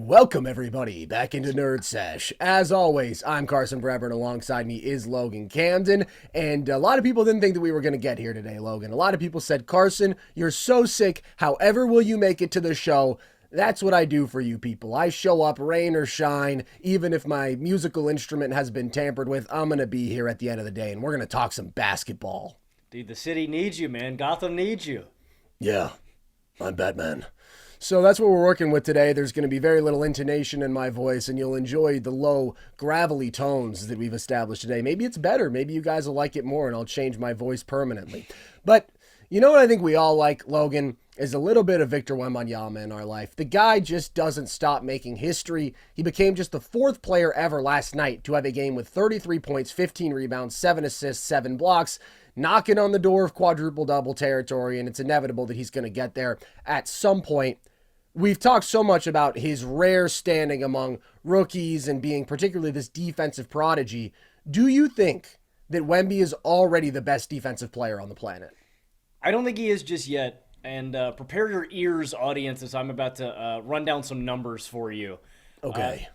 Welcome, everybody, back into Nerd Sesh. As always, I'm Carson Brever, and alongside me is Logan Camden. And a lot of people didn't think that we were going to get here today, Logan. A lot of people said, Carson, you're so sick. However will you make it to the show? That's what I do for you people. I show up, rain or shine. Even if my musical instrument has been tampered with, I'm going to be here at the end of the day, and we're going to talk some basketball. Dude, the city needs you, man. Gotham needs you. Yeah, I'm Batman. So that's what we're working with today. There's going to be very little intonation in my voice, and you'll enjoy the low, gravelly tones that we've established today. Maybe it's better. Maybe you guys will like it more, and I'll change my voice permanently. But you know what I think we all like, Logan, is a little bit of Victor Wembanyama in our life. The guy just doesn't stop making history. He became just the fourth player ever last night to have a game with 33 points, 15 rebounds, 7 assists, 7 blocks, knocking on the door of quadruple-double territory, and it's inevitable that he's going to get there at some point. We've talked so much about his rare standing among rookies and being particularly this defensive prodigy. Do you think that Wemby is already the best defensive player on the planet? I don't think he is just yet. And prepare your ears, audience, as I'm about to run down some numbers for you. Okay.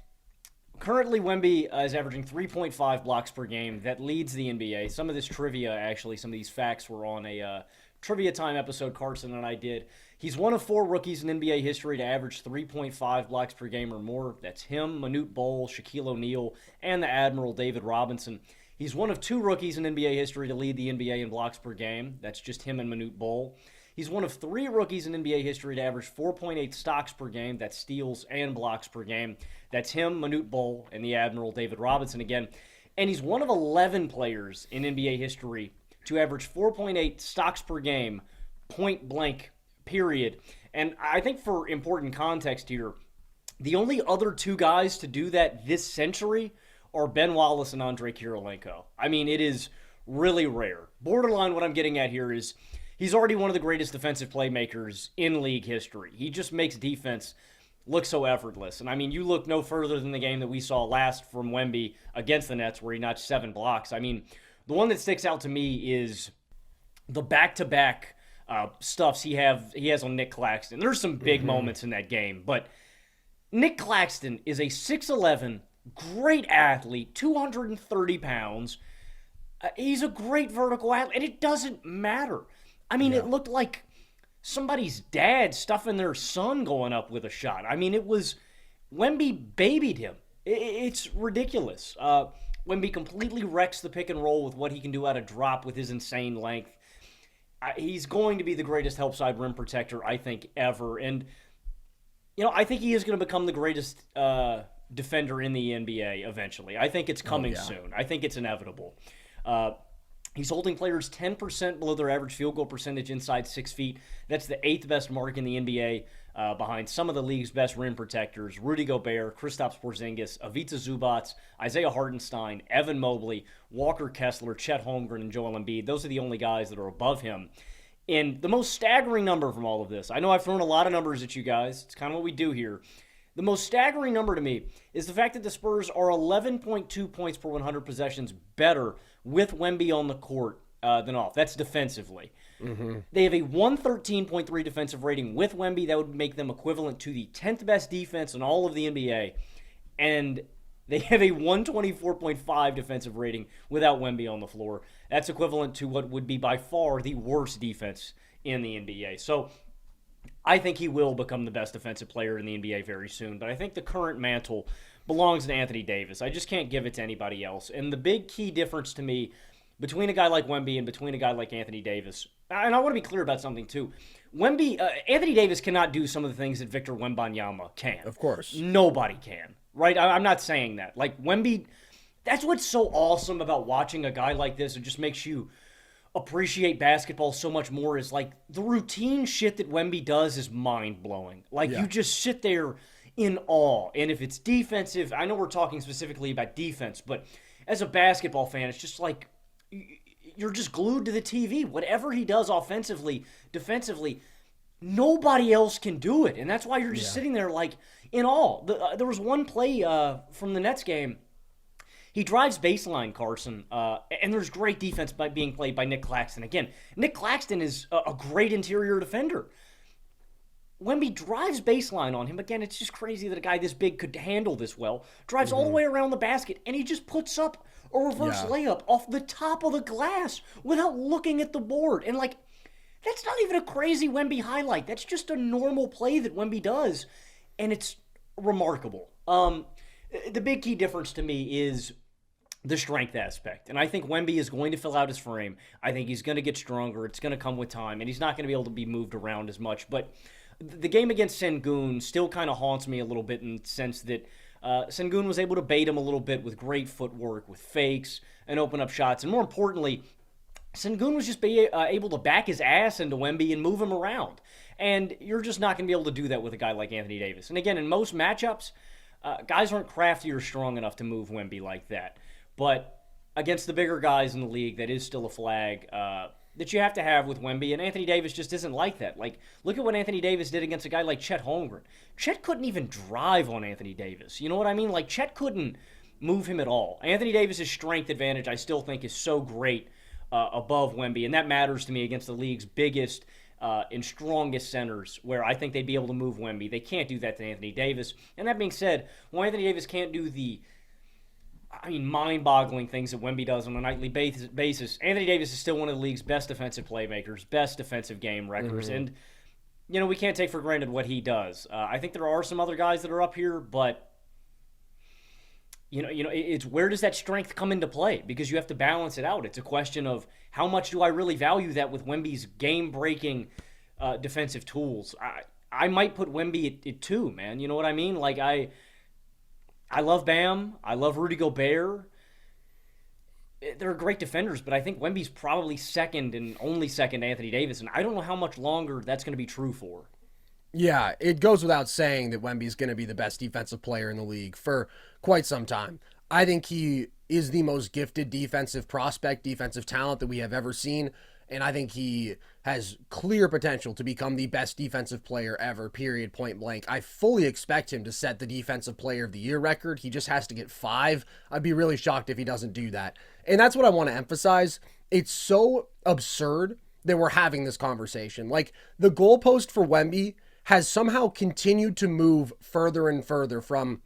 Currently, Wemby is averaging 3.5 blocks per game. That leads the NBA. Some of this trivia, actually, some of these facts were on a Trivia Time episode Carson and I did. He's one of 4 rookies in NBA history to average 3.5 blocks per game or more. That's him, Manute Bol, Shaquille O'Neal, and the Admiral David Robinson. He's one of 2 rookies in NBA history to lead the NBA in blocks per game. That's just him and Manute Bol. He's one of 3 rookies in NBA history to average 4.8 stocks per game. That's steals and blocks per game. That's him, Manute Bol, and the Admiral David Robinson again. And he's one of 11 players in NBA history to average 4.8 stocks per game, point blank, period. And I think for important context here, the only other 2 guys to do that this century are Ben Wallace and Andrei Kirilenko. I mean, it is really rare. Borderline what I'm getting at here is he's already one of the greatest defensive playmakers in league history. He just makes defense look so effortless. And I mean, you look no further than the game that we saw last from Wemby against the Nets where he notched 7 blocks. I mean, the one that sticks out to me is the back-to-back stuffs he has on Nick Claxton. There's some big moments in that game, but Nick Claxton is a 6'11", great athlete, 230 pounds. He's a great vertical athlete, and it doesn't matter. I mean, It looked like somebody's dad stuffing their son going up with a shot. I mean, it was Wemby babied him. It's ridiculous. Wemby completely wrecks the pick and roll with what he can do out of drop with his insane length. He's going to be the greatest help side rim protector, I think, ever. And, you know, I think he is going to become the greatest defender in the NBA eventually. I think it's coming soon. I think it's inevitable. He's holding players 10% below their average field goal percentage inside 6 feet. That's the 8th best mark in the NBA, behind some of the league's best rim protectors: Rudy Gobert, Kristaps Porzingis, Ivica Zubac, Isaiah Hartenstein, Evan Mobley, Walker Kessler, Chet Holmgren, and Joel Embiid. Those are the only guys that are above him. And the most staggering number from all of this, I know I've thrown a lot of numbers at you guys. It's kind of what we do here. The most staggering number to me is the fact that the Spurs are 11.2 points per 100 possessions better with Wemby on the court than off. That's defensively. Mm-hmm. They have a 113.3 defensive rating with Wemby. That would make them equivalent to the 10th best defense in all of the NBA. And they have a 124.5 defensive rating without Wemby on the floor. That's equivalent to what would be by far the worst defense in the NBA. So I think he will become the best defensive player in the NBA very soon, but I think the current mantle belongs to Anthony Davis. I just can't give it to anybody else. And the big key difference to me between a guy like Wemby and between a guy like Anthony Davis, and I want to be clear about something too, Anthony Davis cannot do some of the things that Victor Wembanyama can. Of course. Nobody can, right? I'm not saying that. Like Wemby, that's what's so awesome about watching a guy like this. It just makes you appreciate basketball so much more. Is like the routine shit that Wemby does is mind-blowing. Like you just sit there in awe. And if it's defensive, I know we're talking specifically about defense, but as a basketball fan, it's just like you're just glued to the TV. Whatever he does offensively, defensively, nobody else can do it. And that's why you're just sitting there like in awe. There was one play from the Nets game. He drives baseline, Carson, and there's great defense being played by Nick Claxton. Again, Nick Claxton is a great interior defender. Wemby drives baseline on him. Again, it's just crazy that a guy this big could handle this well. Drives all the way around the basket, and he just puts up a reverse layup off the top of the glass without looking at the board. And, like, that's not even a crazy Wemby highlight. That's just a normal play that Wemby does, and it's remarkable. The big key difference to me is the strength aspect. And I think Wemby is going to fill out his frame. I think he's going to get stronger. It's going to come with time, and he's not going to be able to be moved around as much. But the game against Sengun still kind of haunts me a little bit in the sense that Sengun was able to bait him a little bit with great footwork, with fakes, and open up shots. And more importantly, Sengun was just able to back his ass into Wemby and move him around. And you're just not going to be able to do that with a guy like Anthony Davis. And again, in most matchups, guys aren't crafty or strong enough to move Wemby like that. But against the bigger guys in the league, that is still a flag that you have to have with Wemby. And Anthony Davis just isn't like that. Like, look at what Anthony Davis did against a guy like Chet Holmgren. Chet couldn't even drive on Anthony Davis. You know what I mean? Like, Chet couldn't move him at all. Anthony Davis's strength advantage, I still think, is so great above Wemby. And that matters to me against the league's biggest and strongest centers, where I think they'd be able to move Wemby. They can't do that to Anthony Davis. And that being said, well, Anthony Davis can't do the mind-boggling things that Wemby does on a nightly basis. Anthony Davis is still one of the league's best defensive playmakers, best defensive game wreckers, and we can't take for granted what he does. I think there are some other guys that are up here, but it's where does that strength come into play? Because you have to balance it out. It's a question of how much do I really value that with Wemby's game-breaking defensive tools. I might put Wemby at 2, man. You know what I mean? Like, I love Bam. I love Rudy Gobert. They're great defenders, but I think Wemby's probably second and only second to Anthony Davis, and I don't know how much longer that's going to be true for. Yeah, it goes without saying that Wemby's going to be the best defensive player in the league for quite some time. I think he is the most gifted defensive prospect, defensive talent that we have ever seen, and I think he has clear potential to become the best defensive player ever, period, point blank. I fully expect him to set the defensive player of the year record. He just has to get 5. I'd be really shocked if he doesn't do that. And that's what I want to emphasize. It's so absurd that we're having this conversation. Like, the goalpost for Wemby has somehow continued to move further and further from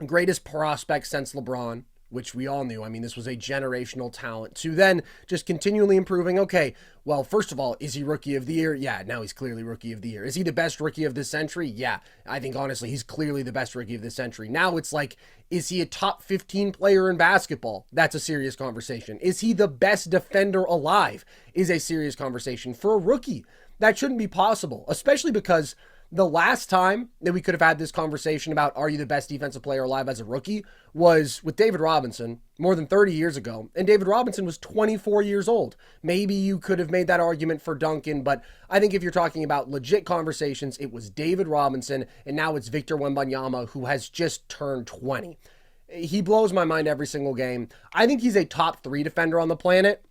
greatest prospect since LeBron, which we all knew. I mean, this was a generational talent, to then just continually improving. Okay, well, first of all, is he Rookie of the Year? Yeah, now he's clearly Rookie of the Year. Is he the best rookie of this century? Yeah, I think, honestly, he's clearly the best rookie of this century. Now it's like, is he a top 15 player in basketball? That's a serious conversation. Is he the best defender alive? Is a serious conversation. For a rookie, that shouldn't be possible, especially because the last time that we could have had this conversation about are you the best defensive player alive as a rookie was with David Robinson more than 30 years ago. And David Robinson was 24 years old. Maybe you could have made that argument for Duncan, but I think if you're talking about legit conversations, it was David Robinson, and now it's Victor Wembanyama, who has just turned 20. He blows my mind every single game. I think he's a top 3 defender on the planet.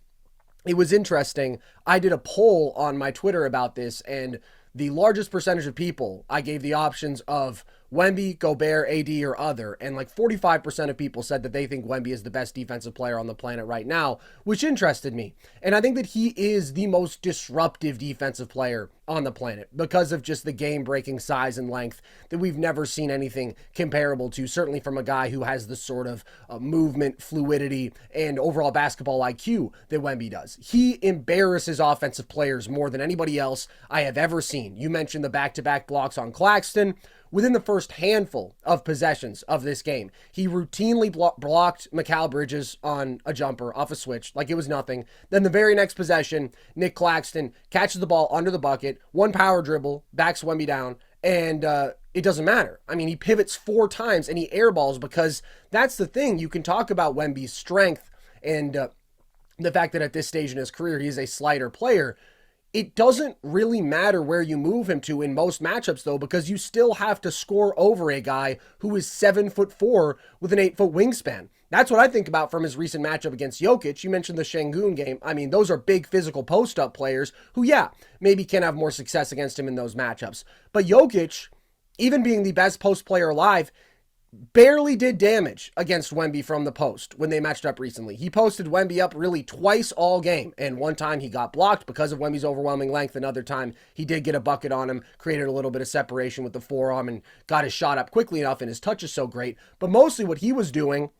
It was interesting. I did a poll on my Twitter about this, and the largest percentage of people, I gave the options of Wemby, Gobert, AD, or other, and like 45% of people said that they think Wemby is the best defensive player on the planet right now, which interested me. And I think that he is the most disruptive defensive player on the planet because of just the game-breaking size and length that we've never seen anything comparable to, certainly from a guy who has the sort of movement, fluidity, and overall basketball IQ that Wemby does. He embarrasses offensive players more than anybody else I have ever seen. You mentioned the back-to-back blocks on Claxton. Within the first handful of possessions of this game, he routinely blocked Mikal Bridges on a jumper off a switch like it was nothing. Then the very next possession, Nick Claxton catches the ball under the bucket, one power dribble, backs Wemby down, and it doesn't matter. I mean, he pivots 4 times and he airballs, because that's the thing. You can talk about Wemby's strength and the fact that at this stage in his career, he is a slighter player. It doesn't really matter where you move him to in most matchups, though, because you still have to score over a guy who is 7'4" with an 8-foot wingspan. That's what I think about from his recent matchup against Jokić. You mentioned the Sengun game. I mean, those are big physical post-up players who, yeah, maybe can have more success against him in those matchups. But Jokić, even being the best post player alive, barely did damage against Wemby from the post when they matched up recently. He posted Wemby up really twice all game, and one time he got blocked because of Wemby's overwhelming length. Another time he did get a bucket on him, created a little bit of separation with the forearm, and got his shot up quickly enough, and his touch is so great. But mostly what he was doing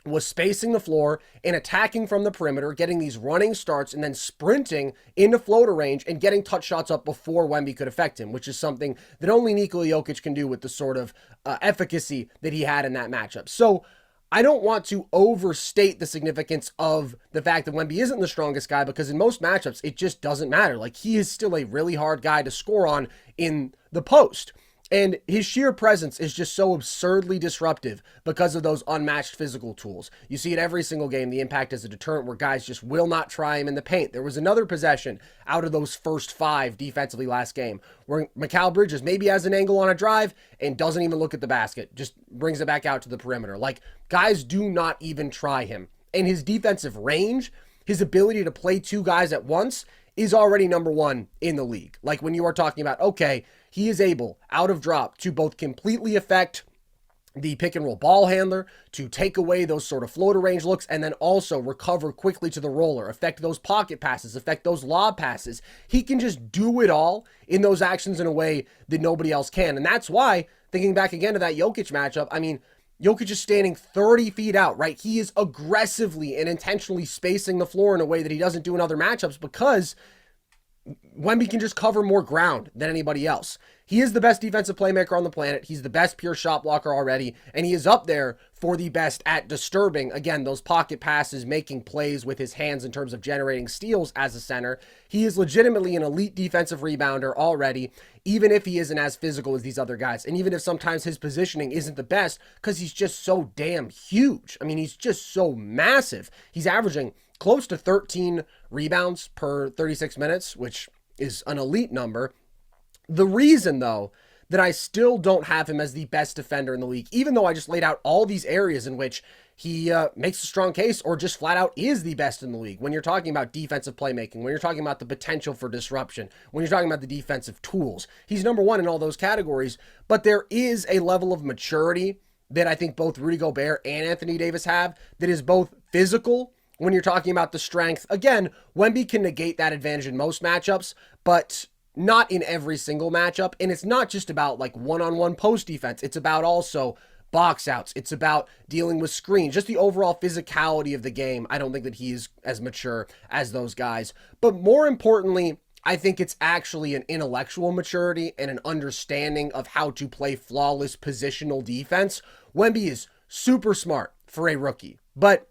was spacing the floor and attacking from the perimeter, getting these running starts and then sprinting into floater range and getting touch shots up before Wemby could affect him, which is something that only Nikola Jokić can do with the sort of efficacy that he had in that matchup. So I don't want to overstate the significance of the fact that Wemby isn't the strongest guy, because in most matchups, it just doesn't matter. Like, he is still a really hard guy to score on in the post. And his sheer presence is just so absurdly disruptive because of those unmatched physical tools. You see it every single game, the impact as a deterrent where guys just will not try him in the paint. There was another possession out of those first 5 defensively last game where Mikal Bridges maybe has an angle on a drive and doesn't even look at the basket, just brings it back out to the perimeter. Like, guys do not even try him. And his defensive range, his ability to play 2 guys at once, is already number 1 in the league. Like, when you are talking about, okay, he is able, out of drop, to both completely affect the pick and roll ball handler, to take away those sort of floater range looks, and then also recover quickly to the roller, affect those pocket passes, affect those lob passes. He can just do it all in those actions in a way that nobody else can. And that's why, thinking back again to that Jokić matchup, I mean, Jokić is standing 30 feet out, right? He is aggressively and intentionally spacing the floor in a way that he doesn't do in other matchups because Wemby can just cover more ground than anybody else. He is the best defensive playmaker on the planet. He's the best pure shot blocker already, and he is up there for the best at disturbing, again, those pocket passes, making plays with his hands in terms of generating steals as a center. He is legitimately an elite defensive rebounder already, even if he isn't as physical as these other guys, and even if sometimes his positioning isn't the best because he's just so damn huge. I mean, he's just so massive. He's averaging close to 13 rebounds per 36 minutes, which is an elite number. The reason, though, that I still don't have him as the best defender in the league, even though I just laid out all these areas in which he makes a strong case or just flat out is the best in the league. When you're talking about defensive playmaking, when you're talking about the potential for disruption, when you're talking about the defensive tools, he's number 1 in all those categories. But there is a level of maturity that I think both Rudy Gobert and Anthony Davis have that is both physical. When you're talking about the strength, again, Wemby can negate that advantage in most matchups, but not in every single matchup. And it's not just about like one-on-one post defense. It's about also box outs. It's about dealing with screens, just the overall physicality of the game. I don't think that he's as mature as those guys. But more importantly, I think it's actually an intellectual maturity and an understanding of how to play flawless positional defense. Wemby is super smart for a rookie, but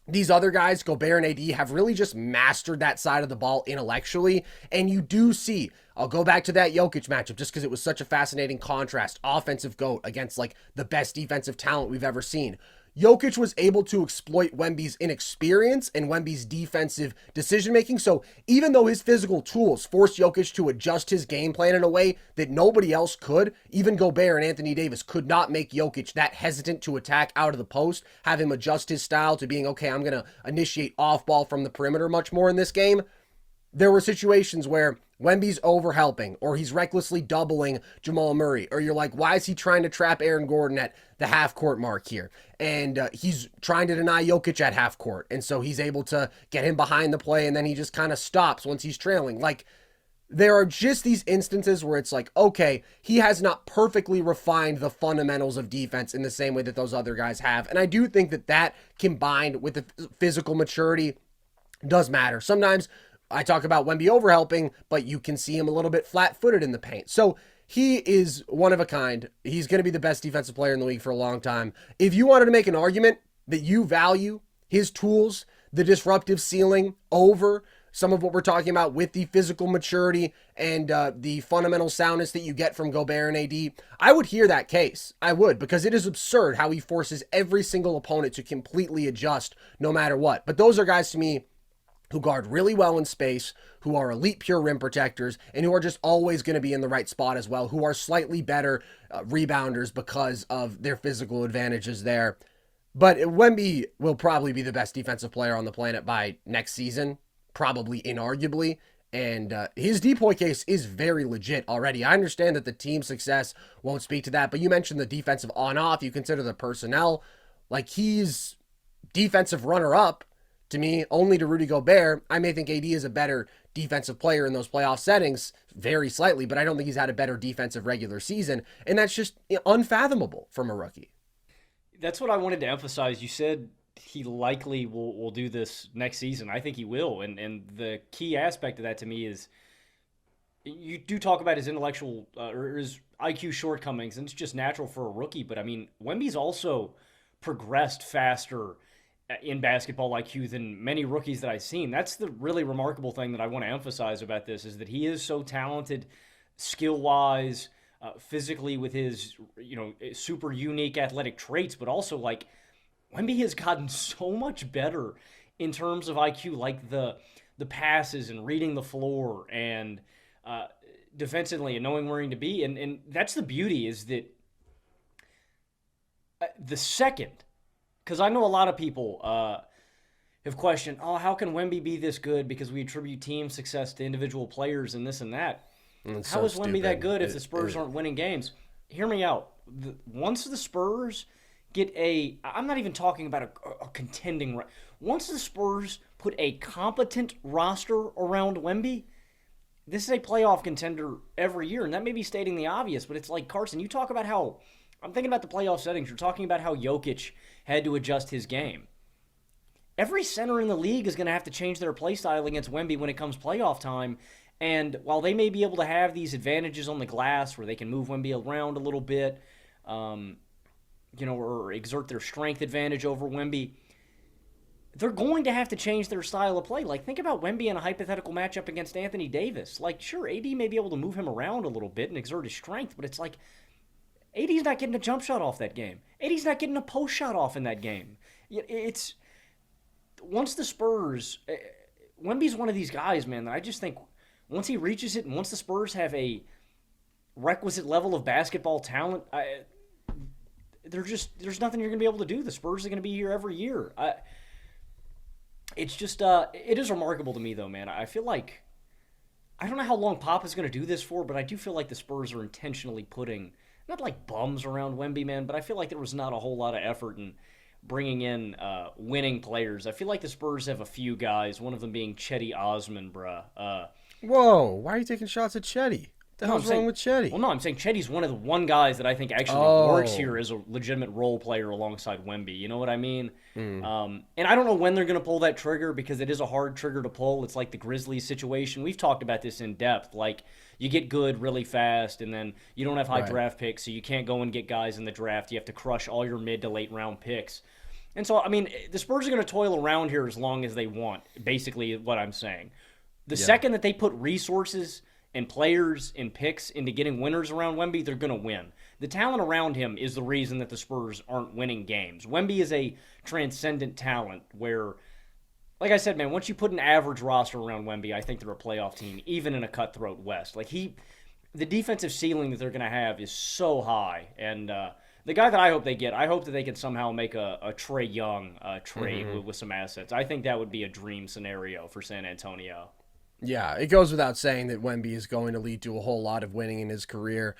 these other guys, Gobert and AD, have really just mastered that side of the ball intellectually. And you do see, I'll go back to that Jokić matchup just because it was such a fascinating contrast. Offensive GOAT against like the best defensive talent we've ever seen. Jokić was able to exploit Wemby's inexperience and Wemby's defensive decision-making. So even though his physical tools forced Jokić to adjust his game plan in a way that nobody else could, even Gobert and Anthony Davis could not make Jokić that hesitant to attack out of the post, have him adjust his style to being, okay, I'm going to initiate off-ball from the perimeter much more in this game. There were situations where Wemby's overhelping, or he's recklessly doubling Jamal Murray, or you're like, why is he trying to trap Aaron Gordon at the half-court mark here? And he's trying to deny Jokić at half-court, and so he's able to get him behind the play, and then he just kind of stops once he's trailing. Like, there are just these instances where it's like, okay, he has not perfectly refined the fundamentals of defense in the same way that those other guys have, and I do think that that, combined with the physical maturity, does matter. Sometimes I talk about Wemby overhelping, but you can see him a little bit flat-footed in the paint. So he is one of a kind. He's going to be the best defensive player in the league for a long time. If you wanted to make an argument that you value his tools, the disruptive ceiling over some of what we're talking about with the physical maturity and the fundamental soundness that you get from Gobert and AD, I would hear that case. I would, because it is absurd how he forces every single opponent to completely adjust no matter what. But those are guys to me who guard really well in space, who are elite pure rim protectors, and who are just always going to be in the right spot as well, who are slightly better rebounders because of their physical advantages there. But Wemby will probably be the best defensive player on the planet by next season, probably inarguably, And his DPOY case is very legit already. I understand that the team success won't speak to that, but you mentioned the defensive on-off. You consider the personnel. Like, he's defensive runner-up to me, only to Rudy Gobert. I may think AD is a better defensive player in those playoff settings, very slightly, but I don't think he's had a better defensive regular season, and that's just unfathomable from a rookie. That's what I wanted to emphasize. You said he likely will do this next season. I think he will, and the key aspect of that to me is you do talk about his intellectual or his IQ shortcomings, and it's just natural for a rookie, but I mean, Wemby's also progressed faster in basketball IQ than many rookies that I've seen. That's the really remarkable thing that I want to emphasize about this, is that he is so talented skill-wise, physically with his, super unique athletic traits, but also like Wemby has gotten so much better in terms of IQ, like the passes and reading the floor and defensively and knowing where to be. And that's the beauty, is that the second, because I know a lot of people have questioned, how can Wemby be this good? Because we attribute team success to individual players and this and that. How is Wemby that good if the Spurs aren't winning games? Hear me out. Once the Spurs get I'm not even talking about a contending. Once the Spurs put a competent roster around Wemby, this is a playoff contender every year. And that may be stating the obvious, but it's like, Carson, you talk about how, I'm thinking about the playoff settings. You're talking about how Jokić had to adjust his game. Every center in the league is going to have to change their play style against Wemby when it comes playoff time. And while they may be able to have these advantages on the glass where they can move Wemby around a little bit, or exert their strength advantage over Wemby, they're going to have to change their style of play. Like, think about Wemby in a hypothetical matchup against Anthony Davis. Like, sure, AD may be able to move him around a little bit and exert his strength, but it's like AD's not getting a jump shot off that game. AD's not getting a post shot off in that game. It's once the Spurs, Wemby's one of these guys, man, that I just think once he reaches it and once the Spurs have a requisite level of basketball talent, there's nothing you're going to be able to do. The Spurs are going to be here every year. It's just, it is remarkable to me, though, man. I feel like, I don't know how long Pop is going to do this for, but I do feel like the Spurs are intentionally putting, not like bums around Wemby, man, but I feel like there was not a whole lot of effort in bringing in winning players. I feel like the Spurs have a few guys, one of them being Cedi Osman, bruh. Whoa, why are you taking shots at Cedi? What the hell's wrong with Cedi? Well, no, I'm saying Chetty's one of the guys that I think actually works here as a legitimate role player alongside Wemby. You know what I mean? And I don't know when they're going to pull that trigger, because it is a hard trigger to pull. It's like the Grizzlies situation. We've talked about this in depth. Like, you get good really fast, and then you don't have high draft picks, so you can't go and get guys in the draft. You have to crush all your mid to late round picks. And so, I mean, the Spurs are going to toil around here as long as they want, basically what I'm saying. The second that they put resources and players and picks into getting winners around Wemby, they're going to win. The talent around him is the reason that the Spurs aren't winning games. Wemby is a transcendent talent where, like I said, man, once you put an average roster around Wemby, I think they're a playoff team, even in a cutthroat West. Like, the defensive ceiling that they're going to have is so high. And the guy that I hope they get, I hope that they can somehow make a Trae Young trade with some assets. I think that would be a dream scenario for San Antonio. Yeah, it goes without saying that Wemby is going to lead to a whole lot of winning in his career.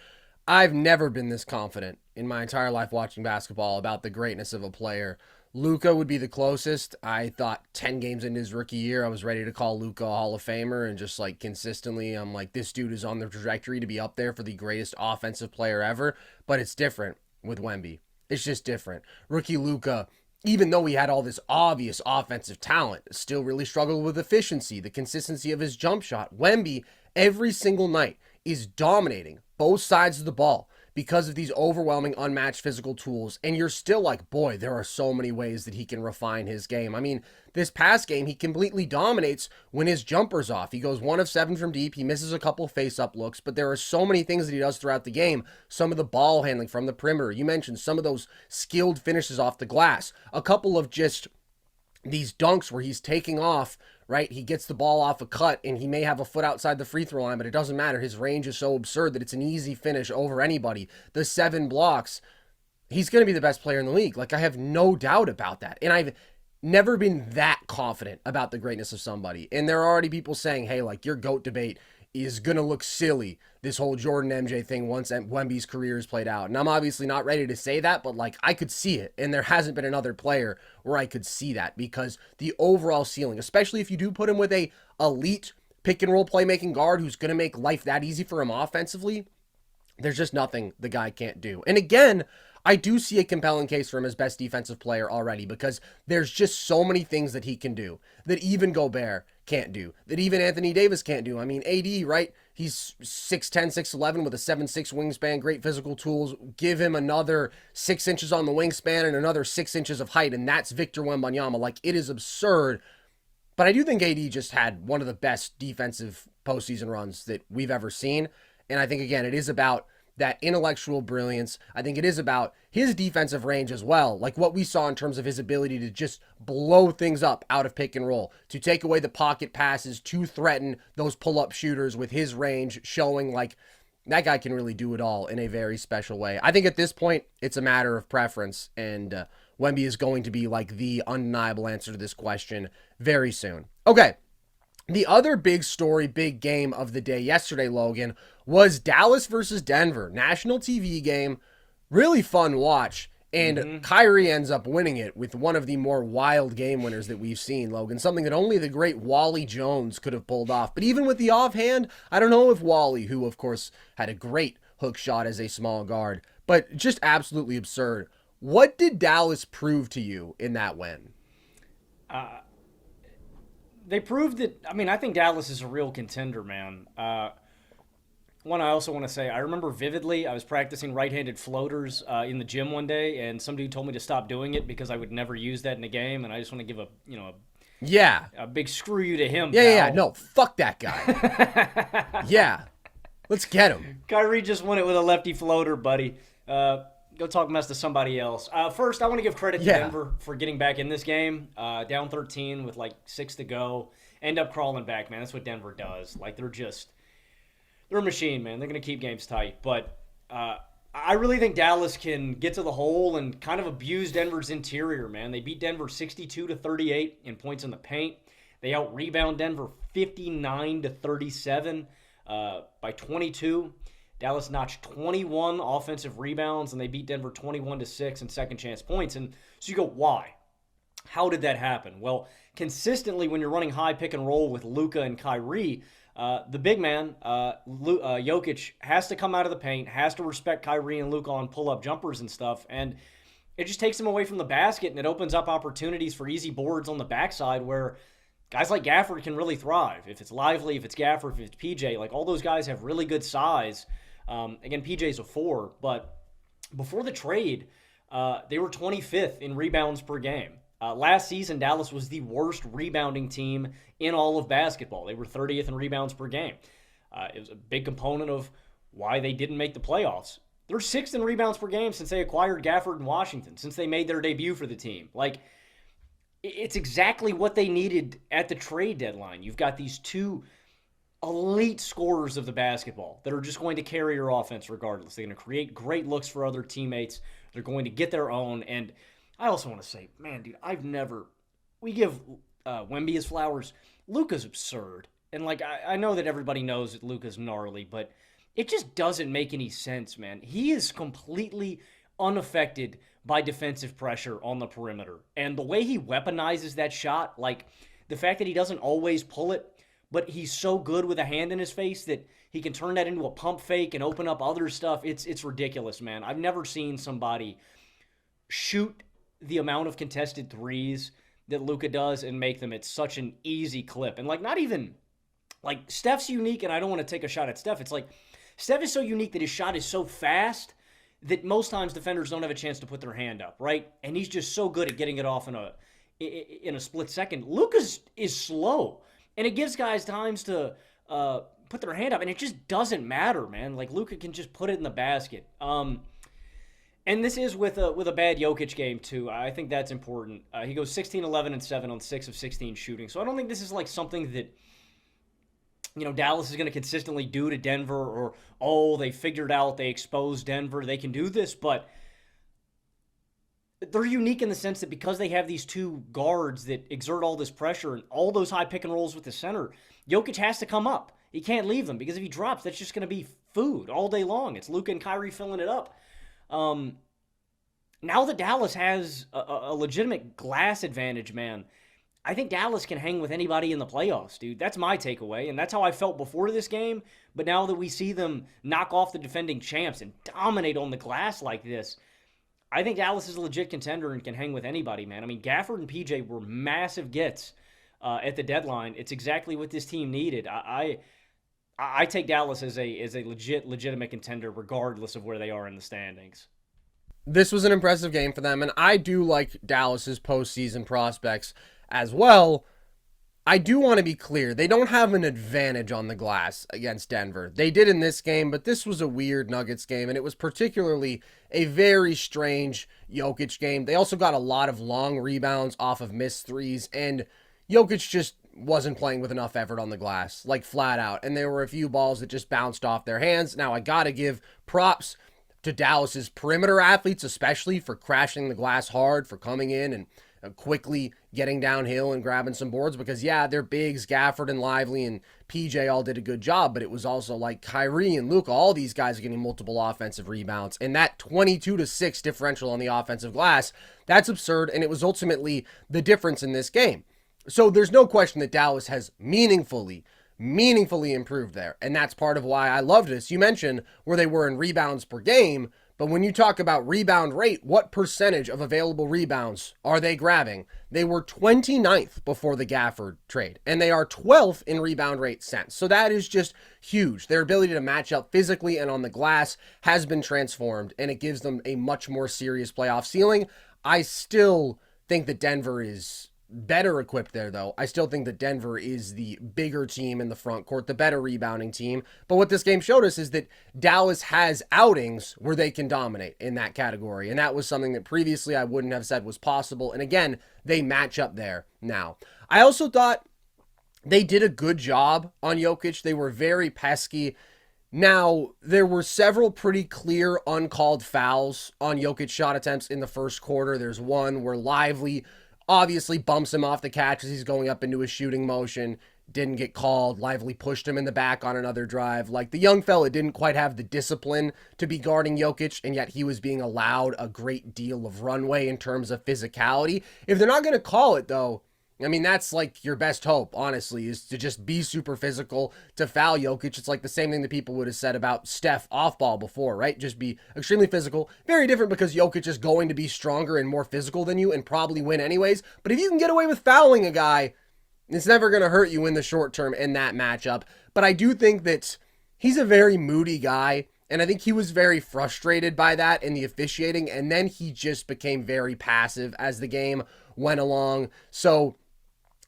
I've never been this confident in my entire life watching basketball about the greatness of a player. Luka would be the closest. I thought 10 games into his rookie year, I was ready to call Luka a Hall of Famer, and just like consistently, I'm like, this dude is on the trajectory to be up there for the greatest offensive player ever. But it's different with Wemby. It's just different. Rookie Luka, even though he had all this obvious offensive talent, still really struggled with efficiency, the consistency of his jump shot. Wemby, every single night, is dominating both sides of the ball because of these overwhelming, unmatched physical tools. And you're still like, boy, there are so many ways that he can refine his game. I mean, this past game, he completely dominates when his jumper's off. He goes 1 of 7 from deep. He misses a couple face-up looks, but there are so many things that he does throughout the game. Some of the ball handling from the perimeter. You mentioned some of those skilled finishes off the glass. A couple of just these dunks where he's taking off, right? He gets the ball off a cut, and he may have a foot outside the free throw line, but it doesn't matter. His range is so absurd that it's an easy finish over anybody. The 7 blocks, he's going to be the best player in the league. Like, I have no doubt about that. And I've never been that confident about the greatness of somebody. And there are already people saying, hey, like your GOAT debate is going to look silly, this whole Jordan MJ thing, once Wemby's career is played out. And I'm obviously not ready to say that, but like I could see it. And there hasn't been another player where I could see that, because the overall ceiling, especially if you do put him with a elite pick and roll playmaking guard who's going to make life that easy for him offensively, there's just nothing the guy can't do. And again, I do see a compelling case for him as best defensive player already, because there's just so many things that he can do that even Gobert can't do, that even Anthony Davis can't do. I mean, AD, right? He's 6'10", 6'11", with a 7'6" wingspan, great physical tools. Give him another 6 inches on the wingspan and another 6 inches of height, and that's Victor Wembanyama. Like, it is absurd. But I do think AD just had one of the best defensive postseason runs that we've ever seen. And I think, again, it is about that intellectual brilliance. I think it is about his defensive range as well. Like what we saw in terms of his ability to just blow things up out of pick and roll, to take away the pocket passes, to threaten those pull-up shooters with his range, showing like that guy can really do it all in a very special way. I think at this point, it's a matter of preference, and Wemby is going to be like the undeniable answer to this question very soon. Okay. The other big story, big game of the day yesterday, Logan, was Dallas versus Denver. National TV game, really fun watch, and Kyrie ends up winning it with one of the more wild game winners that we've seen, Logan, something that only the great Wally Jones could have pulled off. But even with the offhand, I don't know if Wally, who of course had a great hook shot as a small guard, but just absolutely absurd. What did Dallas prove to you in that win? They proved that, I mean, I think Dallas is a real contender, man. One I also want to say, I remember vividly, I was practicing right-handed floaters in the gym one day, and some dude told me to stop doing it because I would never use that in a game, and I just want to give a big screw you to him, Yeah, no, fuck that guy. Yeah, let's get him. Kyrie just won it with a lefty floater, buddy. Go talk mess to somebody else. First, I want to give credit to Denver for getting back in this game. Down 13 with like 6 to go. End up crawling back, man. That's what Denver does. Like, they're a machine, man. They're going to keep games tight. But I really think Dallas can get to the hole and kind of abuse Denver's interior, man. They beat Denver 62-38 in points in the paint. They out-rebound Denver 59-37 by 22. Dallas notched 21 offensive rebounds, and they beat Denver 21-6 in second chance points. And so you go, why? How did that happen? Well, consistently when you're running high pick and roll with Luka and Kyrie, the big man, Jokić, has to come out of the paint, has to respect Kyrie and Luka on pull-up jumpers and stuff, and it just takes him away from the basket, and it opens up opportunities for easy boards on the backside where guys like Gafford can really thrive. If it's Lively, if it's Gafford, if it's PJ, like all those guys have really good size. Again, PJ's a 4, but before the trade, they were 25th in rebounds per game. Last season, Dallas was the worst rebounding team in all of basketball. They were 30th in rebounds per game. It was a big component of why they didn't make the playoffs. They're 6th in rebounds per game since they acquired Gafford in Washington, since they made their debut for the team. Like, it's exactly what they needed at the trade deadline. You've got these two elite scorers of the basketball that are just going to carry your offense regardless. They're going to create great looks for other teammates. They're going to get their own. And I also want to say, man, dude, we give Wemby his flowers. Luka's absurd. And, like, I know that everybody knows that Luka's gnarly, but it just doesn't make any sense, man. He is completely unaffected by defensive pressure on the perimeter. And the way he weaponizes that shot, like the fact that he doesn't always pull it, but he's so good with a hand in his face that he can turn that into a pump fake and open up other stuff. It's ridiculous, man. I've never seen somebody shoot the amount of contested threes that Luka does and make them at such an easy clip. And, like, not even, like, Steph's unique, and I don't want to take a shot at Steph. It's like, Steph is so unique that his shot is so fast that most times defenders don't have a chance to put their hand up, right? And he's just so good at getting it off in a split second. Luka is slow. And it gives guys times to put their hand up, and it just doesn't matter, man. Like, Luka can just put it in the basket. And this is with a bad Jokić game, too. I think that's important. He goes 16, 11, and 7 on 6 of 16 shooting. So I don't think this is, like, something that, Dallas is going to consistently do to Denver or, they figured out, they exposed Denver. They can do this, but they're unique in the sense that because they have these two guards that exert all this pressure and all those high pick and rolls with the center, Jokić has to come up. He can't leave them because if he drops, that's just going to be food all day long. It's Luka and Kyrie filling it up. Now that Dallas has a legitimate glass advantage, man, I think Dallas can hang with anybody in the playoffs, dude. That's my takeaway, and that's how I felt before this game. But now that we see them knock off the defending champs and dominate on the glass like this, I think Dallas is a legit contender and can hang with anybody, man. I mean, Gafford and PJ were massive gets at the deadline. It's exactly what this team needed. I take Dallas as a legitimate contender regardless of where they are in the standings. This was an impressive game for them, and I do like Dallas's postseason prospects as well. I do want to be clear, they don't have an advantage on the glass against Denver. They did in this game, but this was a weird Nuggets game, and it was particularly a very strange Jokić game. They also got a lot of long rebounds off of missed threes, and Jokić just wasn't playing with enough effort on the glass, like flat out, and there were a few balls that just bounced off their hands. Now, I gotta give props to Dallas's perimeter athletes, especially for crashing the glass hard, for coming in and quickly getting downhill and grabbing some boards, because yeah, their bigs, Gafford and Lively and PJ all did a good job, but it was also like Kyrie and Luka, all these guys are getting multiple offensive rebounds, and that 22-6 differential on the offensive glass, that's absurd, and it was ultimately the difference in this game. So there's no question that Dallas has meaningfully improved there, and that's part of why I loved this. You mentioned where they were in rebounds per game, but when you talk about rebound rate, what percentage of available rebounds are they grabbing? They were 29th before the Gafford trade, and they are 12th in rebound rate since. So that is just huge. Their ability to match up physically and on the glass has been transformed, and it gives them a much more serious playoff ceiling. I still think that Denver is better equipped there, though. I still think that Denver is the bigger team in the front court, the better rebounding team. But what this game showed us is that Dallas has outings where they can dominate in that category. And that was something that previously I wouldn't have said was possible. And again, they match up there now. I also thought they did a good job on Jokić. They were very pesky. Now, there were several pretty clear uncalled fouls on Jokić shot attempts in the first quarter. There's one where Lively obviously bumps him off the catch as he's going up into a shooting motion. Didn't get called. Lively pushed him in the back on another drive. Like, the young fella didn't quite have the discipline to be guarding Jokić, and yet he was being allowed a great deal of runway in terms of physicality. If they're not going to call it, though, I mean, that's like your best hope, honestly, is to just be super physical, to foul Jokić. It's like the same thing that people would have said about Steph off ball before, right? Just be extremely physical. Very different because Jokić is going to be stronger and more physical than you and probably win anyways. But if you can get away with fouling a guy, it's never going to hurt you in the short term in that matchup. But I do think that he's a very moody guy, and I think he was very frustrated by that in the officiating, and then he just became very passive as the game went along. So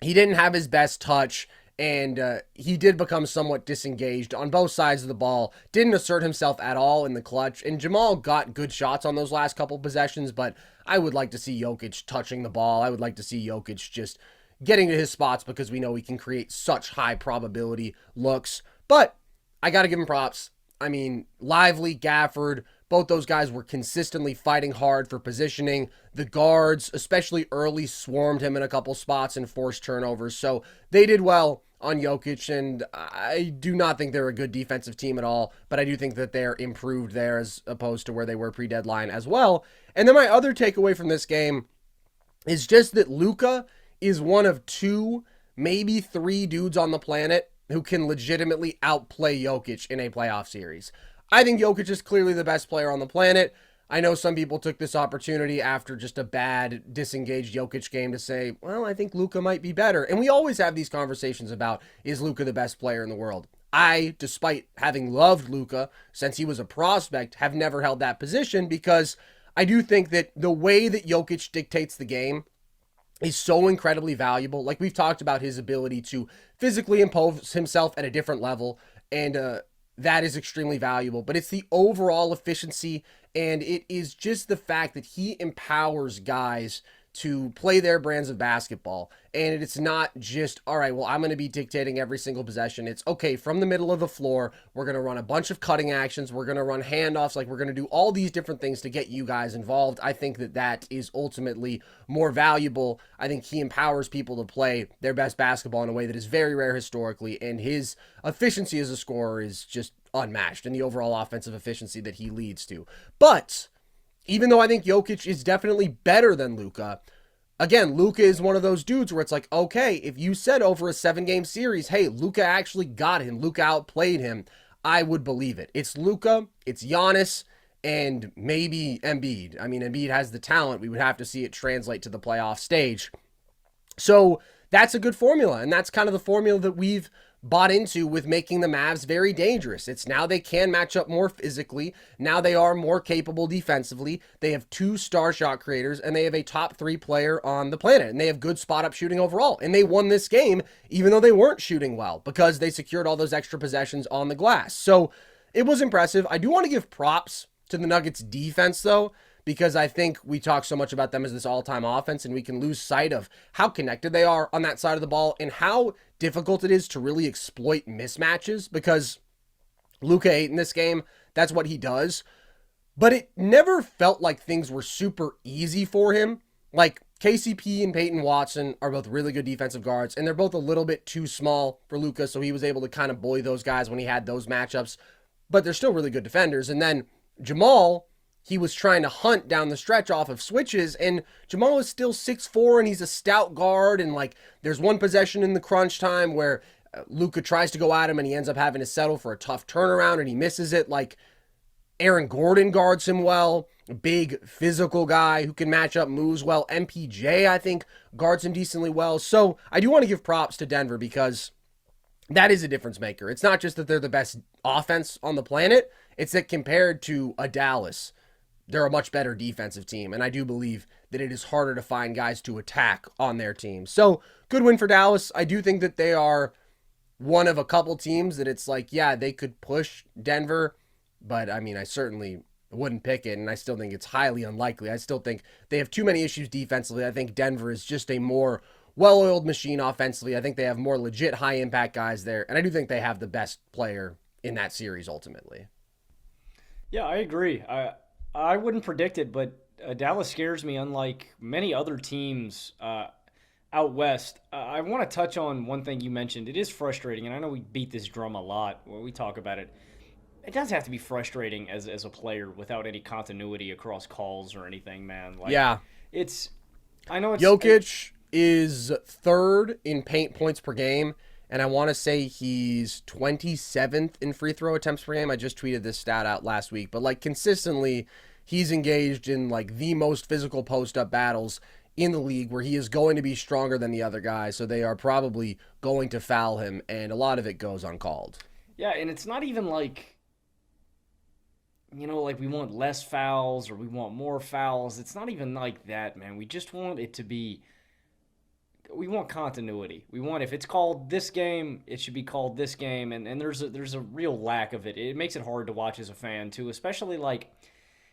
he didn't have his best touch, and he did become somewhat disengaged on both sides of the ball. Didn't assert himself at all in the clutch, and Jamal got good shots on those last couple possessions, but I would like to see Jokić touching the ball. I would like to see Jokić just getting to his spots because we know he can create such high probability looks. But I got to give him props. I mean, Lively, Gafford, both those guys were consistently fighting hard for positioning. The guards, especially early, swarmed him in a couple spots and forced turnovers. So they did well on Jokić, and I do not think they're a good defensive team at all, but I do think that they're improved there as opposed to where they were pre-deadline as well. And then my other takeaway from this game is just that Luka is one of two, maybe three dudes on the planet who can legitimately outplay Jokić in a playoff series. I think Jokić is clearly the best player on the planet. I know some people took this opportunity after just a bad, disengaged Jokić game to say, well, I think Luka might be better. And we always have these conversations about, is Luka the best player in the world? I, despite having loved Luka since he was a prospect, have never held that position because I do think that the way that Jokić dictates the game is so incredibly valuable. Like, we've talked about his ability to physically impose himself at a different level, and that is extremely valuable. But it's the overall efficiency, and it is just the fact that he empowers guys to play their brands of basketball. And it's not just, all right, well, I'm going to be dictating every single possession. It's, okay, from the middle of the floor, we're going to run a bunch of cutting actions. We're going to run handoffs. Like, we're going to do all these different things to get you guys involved. I think that is ultimately more valuable. I think he empowers people to play their best basketball in a way that is very rare historically. And his efficiency as a scorer is just unmatched in the overall offensive efficiency that he leads to. But even though I think Jokić is definitely better than Luka, again, Luka is one of those dudes where it's like, okay, if you said over a 7-game series, hey, Luka actually got him, Luka outplayed him, I would believe it. It's Luka, it's Giannis, and maybe Embiid. I mean, Embiid has the talent. We would have to see it translate to the playoff stage. So that's a good formula, and that's kind of the formula that we've bought into with making the Mavs very dangerous. It's now they can match up more physically. Now they are more capable defensively. They have 2 star shot creators, and they have a top 3 player on the planet, and they have good spot up shooting overall. And they won this game even though they weren't shooting well because they secured all those extra possessions on the glass. So it was impressive. I do want to give props to the Nuggets defense though, because I think we talk so much about them as this all-time offense, and we can lose sight of how connected they are on that side of the ball and how difficult it is to really exploit mismatches, because Luka ate in this game. That's what he does. But it never felt like things were super easy for him. Like, KCP and Peyton Watson are both really good defensive guards, and they're both a little bit too small for Luka, so he was able to kind of bully those guys when he had those matchups. But they're still really good defenders. And then Jamal, he was trying to hunt down the stretch off of switches, and Jamal is still 6'4", and he's a stout guard, and like there's one possession in the crunch time where Luka tries to go at him and he ends up having to settle for a tough turnaround and he misses it. Like, Aaron Gordon guards him well, big physical guy who can match up moves well. MPJ, I think, guards him decently well. So I do want to give props to Denver because that is a difference maker. It's not just that they're the best offense on the planet, it's that compared to a Dallas, they're a much better defensive team, and I do believe that it is harder to find guys to attack on their team. So, good win for Dallas. I do think that they are one of a couple teams that it's like, yeah, they could push Denver, but I mean, I certainly wouldn't pick it, and I still think it's highly unlikely. I still think they have too many issues defensively. I think Denver is just a more well-oiled machine offensively. I think they have more legit high-impact guys there, and I do think they have the best player in that series ultimately. Yeah, I agree. I wouldn't predict it, but Dallas scares me unlike many other teams out west. I want to touch on one thing you mentioned. It is frustrating, and I know we beat this drum a lot when we talk about it. It does have to be frustrating as a player without any continuity across calls or anything, man. Like, yeah. I know it's... Jokić is 3rd in paint points per game, and I want to say he's 27th in free throw attempts per game. I just tweeted this stat out last week, but like consistently, he's engaged in like the most physical post-up battles in the league where he is going to be stronger than the other guys, so they are probably going to foul him, and a lot of it goes uncalled. Yeah, and it's not even like, like we want less fouls or we want more fouls. It's not even like that, man. We just want it to be... We want continuity. We want, if it's called this game, it should be called this game, and there's a real lack of it. It makes it hard to watch as a fan too, especially like,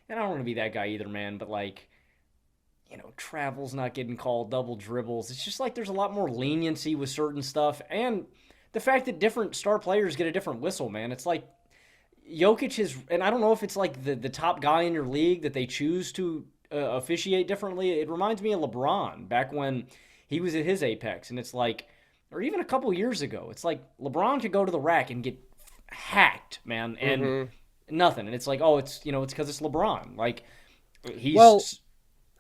and I don't want to be that guy either, man, but like, travel's not getting called, double dribbles. It's just like there's a lot more leniency with certain stuff, and the fact that different star players get a different whistle, man. It's like Jokić is, and I don't know if it's like the top guy in your league that they choose to officiate differently. It reminds me of LeBron back when he was at his apex, and it's like, or even a couple years ago, it's like LeBron could go to the rack and get hacked, man, and nothing. And it's like, oh, it's because it's LeBron. Like, he's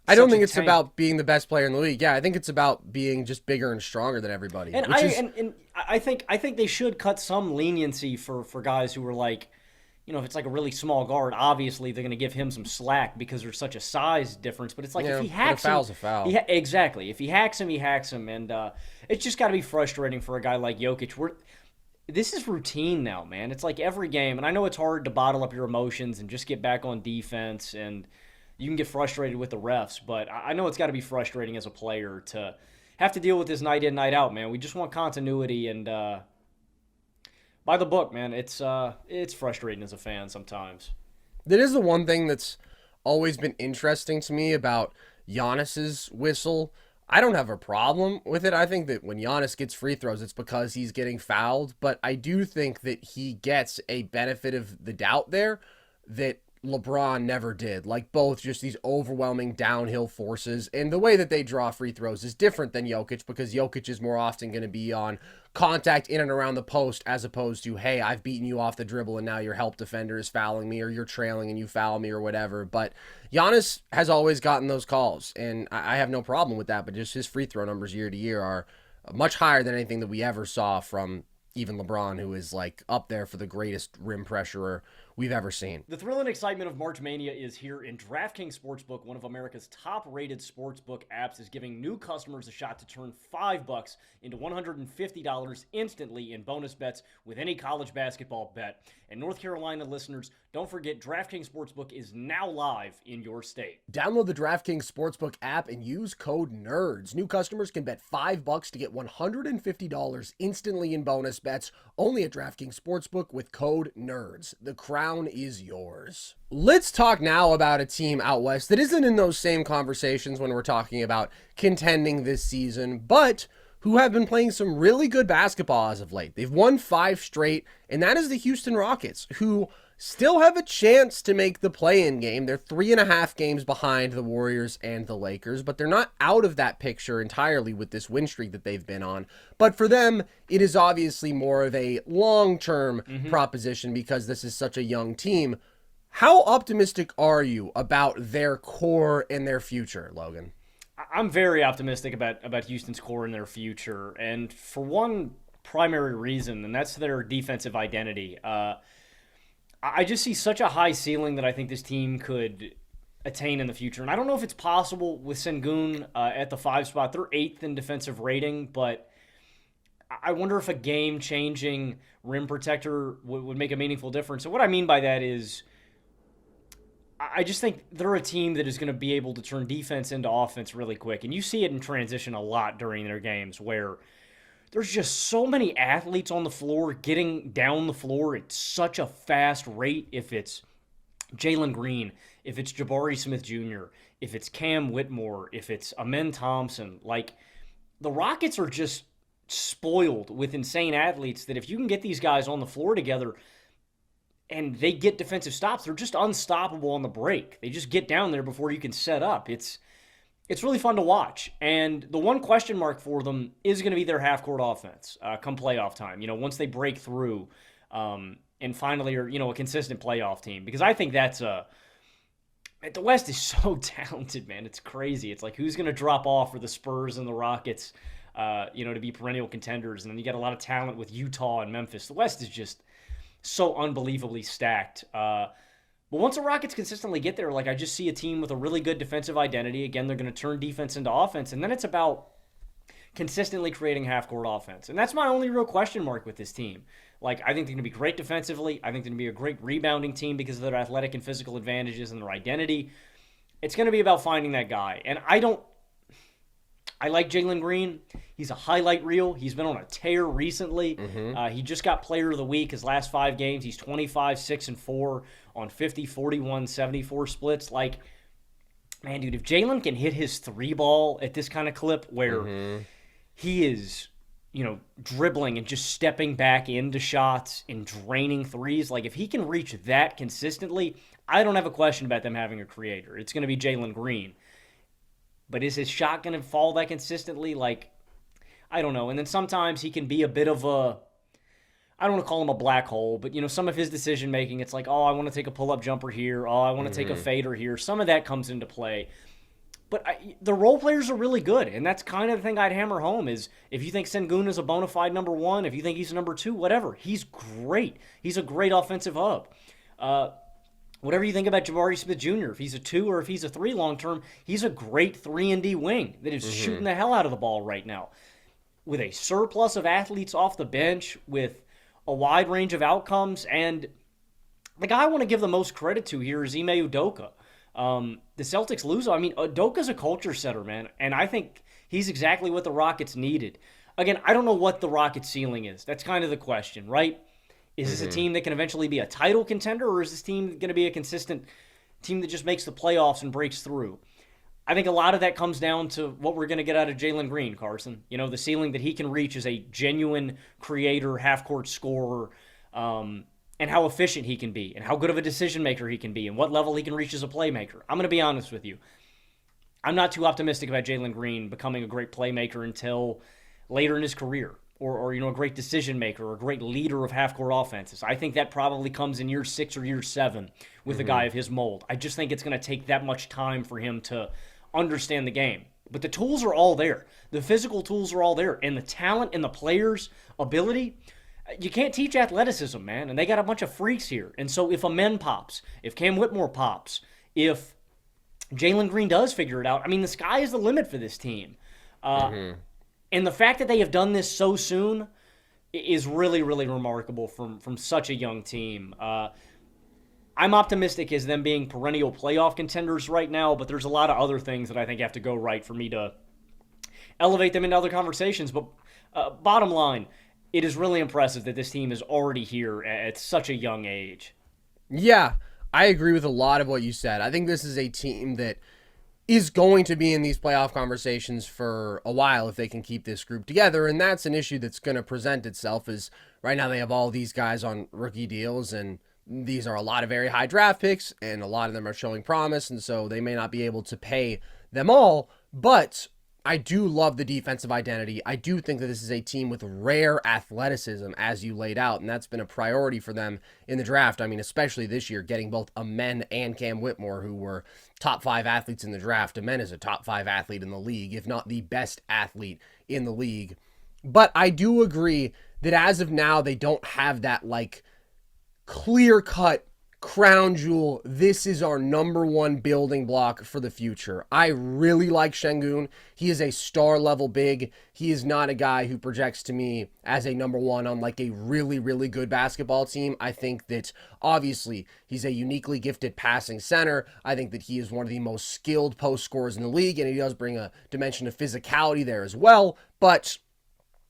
I don't think it's about being the best player in the league. Yeah, I think it's about being just bigger and stronger than everybody. And I think they should cut some leniency for guys who are like, if it's like a really small guard, obviously they're going to give him some slack because there's such a size difference. But it's like if he hacks him, a foul's a foul. Exactly. If he hacks him, he hacks him, and it's just got to be frustrating for a guy like Jokić. This is routine now, man. It's like every game, and I know it's hard to bottle up your emotions and just get back on defense, and you can get frustrated with the refs. But I know it's got to be frustrating as a player to have to deal with this night in, night out, man. We just want continuity and. By the book, man, it's frustrating as a fan sometimes. That is the one thing that's always been interesting to me about Giannis's whistle. I don't have a problem with it. I think that when Giannis gets free throws, it's because he's getting fouled. But I do think that he gets a benefit of the doubt there that LeBron never did. Like both just these overwhelming downhill forces. And the way that they draw free throws is different than Jokić because Jokić is more often going to be on contact in and around the post as opposed to, hey, I've beaten you off the dribble and now your help defender is fouling me or you're trailing and you foul me or whatever. But Giannis has always gotten those calls and I have no problem with that. But just his free throw numbers year to year are much higher than anything that we ever saw from even LeBron, who is like up there for the greatest rim pressurer we've ever seen. The thrill and excitement of March Mania is here, and DraftKings Sportsbook, one of America's top-rated sportsbook apps, is giving new customers a shot to turn $5 into $150 instantly in bonus bets with any college basketball bet. And North Carolina listeners, don't forget DraftKings Sportsbook is now live in your state. Download the DraftKings Sportsbook app and use code NERDS. New customers can bet $5 to get $150 instantly in bonus bets only at DraftKings Sportsbook with code NERDS. The crown is yours. Let's talk now about a team out west that isn't in those same conversations when we're talking about contending this season, but who have been playing some really good basketball as of late. They've won 5 straight, and that is the Houston Rockets, who still have a chance to make the play-in game. They're 3.5 games behind the Warriors and the Lakers, but they're not out of that picture entirely with this win streak that they've been on. But for them, it is obviously more of a long-term proposition because this is such a young team. How optimistic are you about their core and their future, Logan? I'm very optimistic about Houston's core and their future, and for one primary reason, and that's their defensive identity. I just see such a high ceiling that I think this team could attain in the future. And I don't know if it's possible with Sengun at the 5 spot. They're 8th in defensive rating, but I wonder if a game-changing rim protector would make a meaningful difference. So what I mean by that is I just think they're a team that is going to be able to turn defense into offense really quick. And you see it in transition a lot during their games where there's just so many athletes on the floor getting down the floor at such a fast rate. If it's Jalen Green, if it's Jabari Smith Jr., if it's Cam Whitmore, if it's Amen Thompson, like the Rockets are just spoiled with insane athletes that if you can get these guys on the floor together and they get defensive stops, they're just unstoppable on the break. They just get down there before you can set up. It's really fun to watch. And the one question mark for them is going to be their half-court offense come playoff time. You know, once they break through and finally are, a consistent playoff team. Because I think that's the West is so talented, man. It's crazy. It's like who's going to drop off for the Spurs and the Rockets, to be perennial contenders. And then you got a lot of talent with Utah and Memphis. The West is just so unbelievably stacked. But once the Rockets consistently get there, I just see a team with a really good defensive identity. Again, they're going to turn defense into offense, and then it's about consistently creating half-court offense. And that's my only real question mark with this team. I think they're going to be great defensively. I think they're going to be a great rebounding team because of their athletic and physical advantages and their identity. It's going to be about finding that guy. And I like Jalen Green. He's a highlight reel. He's been on a tear recently. He just got Player of the Week his last 5 games. He's 25, 6, and 4 on 50, 41, 74 splits. Man, dude, if Jalen can hit his 3-ball at this kind of clip where he is, dribbling and just stepping back into shots and draining threes, if he can reach that consistently, I don't have a question about them having a creator. It's going to be Jalen Green. But is his shot going to fall that consistently? I don't know. And then sometimes he can be a bit of I don't want to call him a black hole, but, some of his decision-making, it's I want to take a pull-up jumper here. I want to take a fader here. Some of that comes into play. But the role players are really good, and that's kind of the thing I'd hammer home is if you think Sengun is a bona fide number 1, if you think he's a number 2, whatever, he's great. He's a great offensive hub. Whatever you think about Jabari Smith Jr., if he's a 2 or if he's a 3 long-term, he's a great 3-and-D wing that is shooting the hell out of the ball right now. With a surplus of athletes off the bench, with a wide range of outcomes, and the guy I want to give the most credit to here is Ime Udoka. The Celtics lose. Udoka's a culture setter, man, and I think he's exactly what the Rockets needed. Again, I don't know what the Rockets' ceiling is. That's kind of the question, right? Is this a team that can eventually be a title contender, or is this team going to be a consistent team that just makes the playoffs and breaks through? I think a lot of that comes down to what we're going to get out of Jalen Green, Carson. You know, the ceiling that he can reach as a genuine creator, half-court scorer, and how efficient he can be, and how good of a decision maker he can be, and what level he can reach as a playmaker. I'm going to be honest with you. I'm not too optimistic about Jalen Green becoming a great playmaker until later in his career, or a great decision maker, or a great leader of half-court offenses. I think that probably comes in year 6 or year 7 with a guy of his mold. I just think it's going to take that much time for him to understand the game. But the tools are all there. The physical tools are all there. And the talent and the players' ability, you can't teach athleticism, man. And they got a bunch of freaks here. And so if Amen pops, if Cam Whitmore pops, if Jalen Green does figure it out, I mean, the sky is the limit for this team. And the fact that they have done this so soon is really, really remarkable from such a young team. I'm optimistic as them being perennial playoff contenders right now, but there's a lot of other things that I think have to go right for me to elevate them into other conversations. But bottom line, it is really impressive that this team is already here at such a young age. Yeah, I agree with a lot of what you said. I think this is a team that is going to be in these playoff conversations for a while if they can keep this group together, and that's an issue that's going to present itself. Is right now they have all these guys on rookie deals, and these are a lot of very high draft picks, and a lot of them are showing promise, and so they may not be able to pay them all, but I do love the defensive identity. I do think that this is a team with rare athleticism, as you laid out, and that's been a priority for them in the draft. I mean, especially this year, getting both Amen and Cam Whitmore, who were top 5 athletes in the draft. Amen is a top 5 athlete in the league, if not the best athlete in the league. But I do agree that as of now, they don't have that, clear-cut crown jewel, this is our number one building block for the future. I really like Sengun. He is a star-level big. He is not a guy who projects to me as a number one on a really, really good basketball team. I think that, obviously, he's a uniquely gifted passing center. I think that he is one of the most skilled post scorers in the league, and he does bring a dimension of physicality there as well, but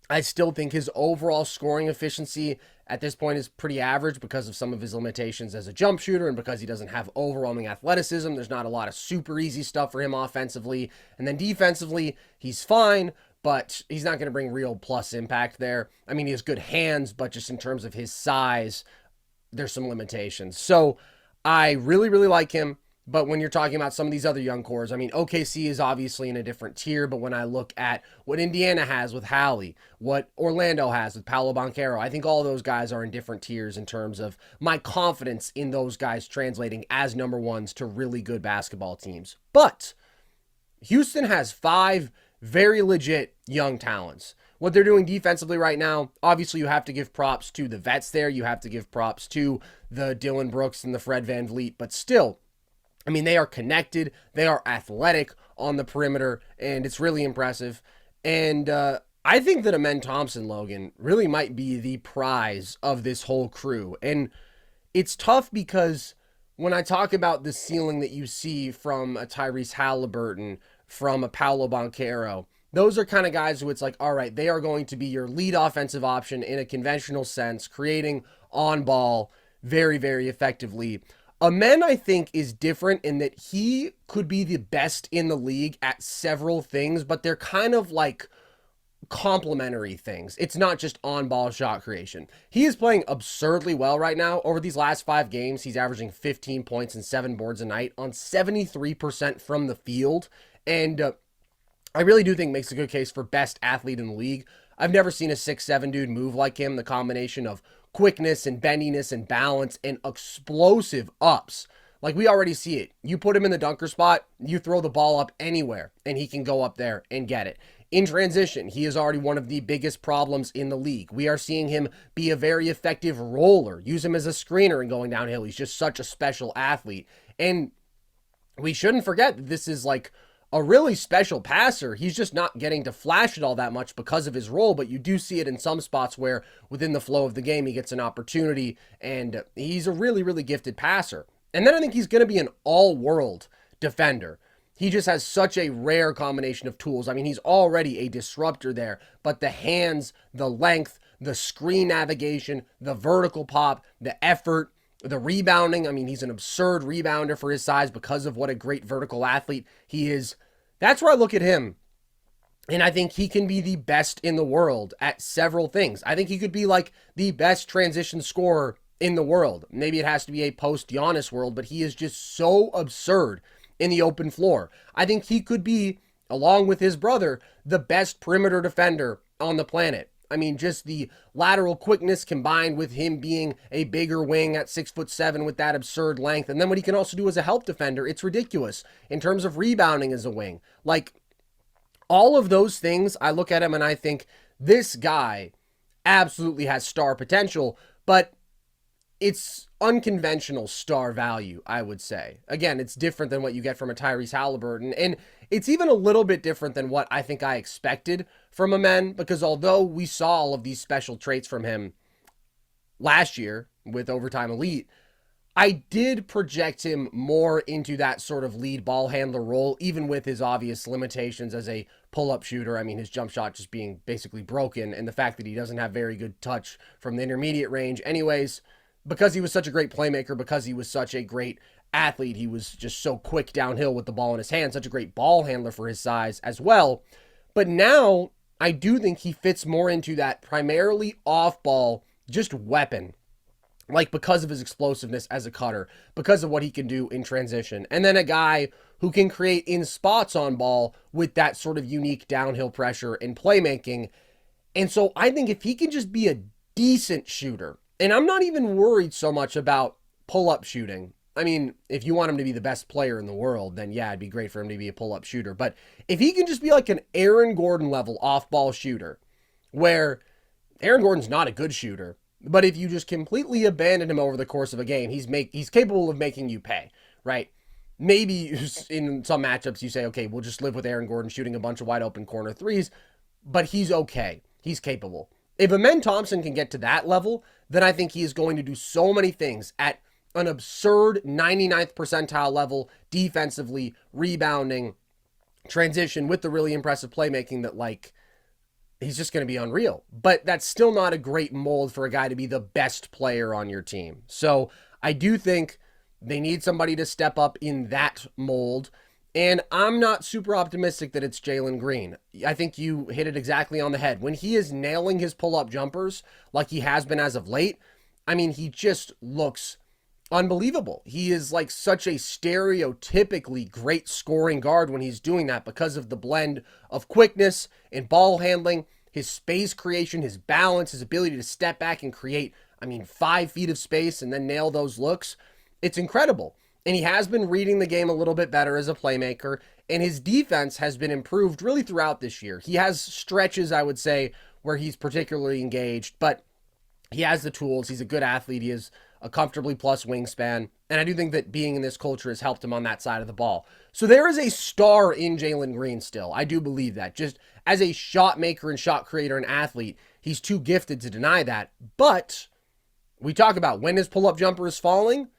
I still think his overall scoring efficiency at this point is pretty average because of some of his limitations as a jump shooter and because he doesn't have overwhelming athleticism. There's not a lot of super easy stuff for him offensively. And then defensively, he's fine, but he's not going to bring real plus impact there. I mean, he has good hands, but just in terms of his size, there's some limitations. So I really, really like him. But when you're talking about some of these other young cores, I mean, OKC is obviously in a different tier, but when I look at what Indiana has with Hallie, what Orlando has with Paolo Banchero, I think all those guys are in different tiers in terms of my confidence in those guys translating as number ones to really good basketball teams. But Houston has 5 very legit young talents. What they're doing defensively right now, obviously you have to give props to the vets there. You have to give props to the Dylan Brooks and the Fred VanVleet, but still, I mean, they are connected, they are athletic on the perimeter, and it's really impressive. And I think that Amen Thompson, Logan, really might be the prize of this whole crew. And it's tough because when I talk about the ceiling that you see from a Tyrese Halliburton, from a Paolo Banchero, those are kind of guys who it's like, all right, they are going to be your lead offensive option in a conventional sense, creating on ball very, very effectively. Amen, I think, is different in that he could be the best in the league at several things, but they're kind of like complementary things. It's not just on-ball shot creation. He is playing absurdly well right now. Over these last 5 games, he's averaging 15 points and 7 boards a night on 73% from the field, and I really do think makes a good case for best athlete in the league. I've never seen a 6'7" dude move like him. The combination of quickness and bendiness and balance and explosive ups. Like, we already see it. You put him in the dunker spot, you throw the ball up anywhere, and he can go up there and get it. In transition, he is already one of the biggest problems in the league. We are seeing him be a very effective roller. Use him as a screener and going downhill. He's just such a special athlete. And we shouldn't forget that this is like a really special passer. He's just not getting to flash it all that much because of his role, but you do see it in some spots where within the flow of the game, he gets an opportunity, and he's a really, really gifted passer. And then I think he's going to be an all-world defender. He just has such a rare combination of tools. I mean, he's already a disruptor there, but the hands, the length, the screen navigation, the vertical pop, the effort, the rebounding. I mean, he's an absurd rebounder for his size because of what a great vertical athlete he is. That's where I look at him. And I think he can be the best in the world at several things. I think he could be like the best transition scorer in the world. Maybe it has to be a post-Giannis world, but he is just so absurd in the open floor. I think he could be, along with his brother, the best perimeter defender on the planet. I mean, just the lateral quickness combined with him being a bigger wing at 6'7" with that absurd length. And then what he can also do as a help defender, it's ridiculous in terms of rebounding as a wing. Like, all of those things, I look at him and I think this guy absolutely has star potential, but it's unconventional star value, I would say. Again, it's different than what you get from a Tyrese Halliburton, and it's even a little bit different than what I think I expected from a man, because although we saw all of these special traits from him last year with Overtime Elite, I did project him more into that sort of lead ball handler role, even with his obvious limitations as a pull-up shooter. I mean, his jump shot just being basically broken, and the fact that he doesn't have very good touch from the intermediate range. Anyways, because he was such a great playmaker, because he was such a great athlete, he was just so quick downhill with the ball in his hand, such a great ball handler for his size as well. But now, I do think he fits more into that primarily off-ball, just weapon. Like, because of his explosiveness as a cutter, because of what he can do in transition. And then a guy who can create in spots on ball with that sort of unique downhill pressure and playmaking. And so I think if he can just be a decent shooter, and I'm not even worried so much about pull-up shooting. I mean, if you want him to be the best player in the world, then yeah, it'd be great for him to be a pull-up shooter. But if he can just be like an Aaron Gordon level off-ball shooter, where Aaron Gordon's not a good shooter, but if you just completely abandon him over the course of a game, he's capable of making you pay, right? Maybe in some matchups you say, okay, we'll just live with Aaron Gordon shooting a bunch of wide open corner threes, but he's okay. He's capable. If Amen Thompson can get to that level, then I think he is going to do so many things at an absurd 99th percentile level, defensively, rebounding, transition with the really impressive playmaking that, like, he's just going to be unreal. But that's still not a great mold for a guy to be the best player on your team. So I do think they need somebody to step up in that mold. And I'm not super optimistic that it's Jalen Green. I think you hit it exactly on the head. When he is nailing his pull-up jumpers like he has been as of late, I mean, he just looks unbelievable. He is like such a stereotypically great scoring guard when he's doing that because of the blend of quickness and ball handling, his space creation, his balance, his ability to step back and create, 5 feet of space and then nail those looks. It's incredible. And he has been reading the game a little bit better as a playmaker, and his defense has been improved really throughout this year. He has stretches, I would say, where he's particularly engaged, but he has the tools. He's a good athlete. He has a comfortably plus wingspan, and I do think that being in this culture has helped him on that side of the ball. So there is a star in Jalen Green still. I do believe that. Just as a shot maker and shot creator and athlete, he's too gifted to deny that. But we talk about when his pull-up jumper is falling,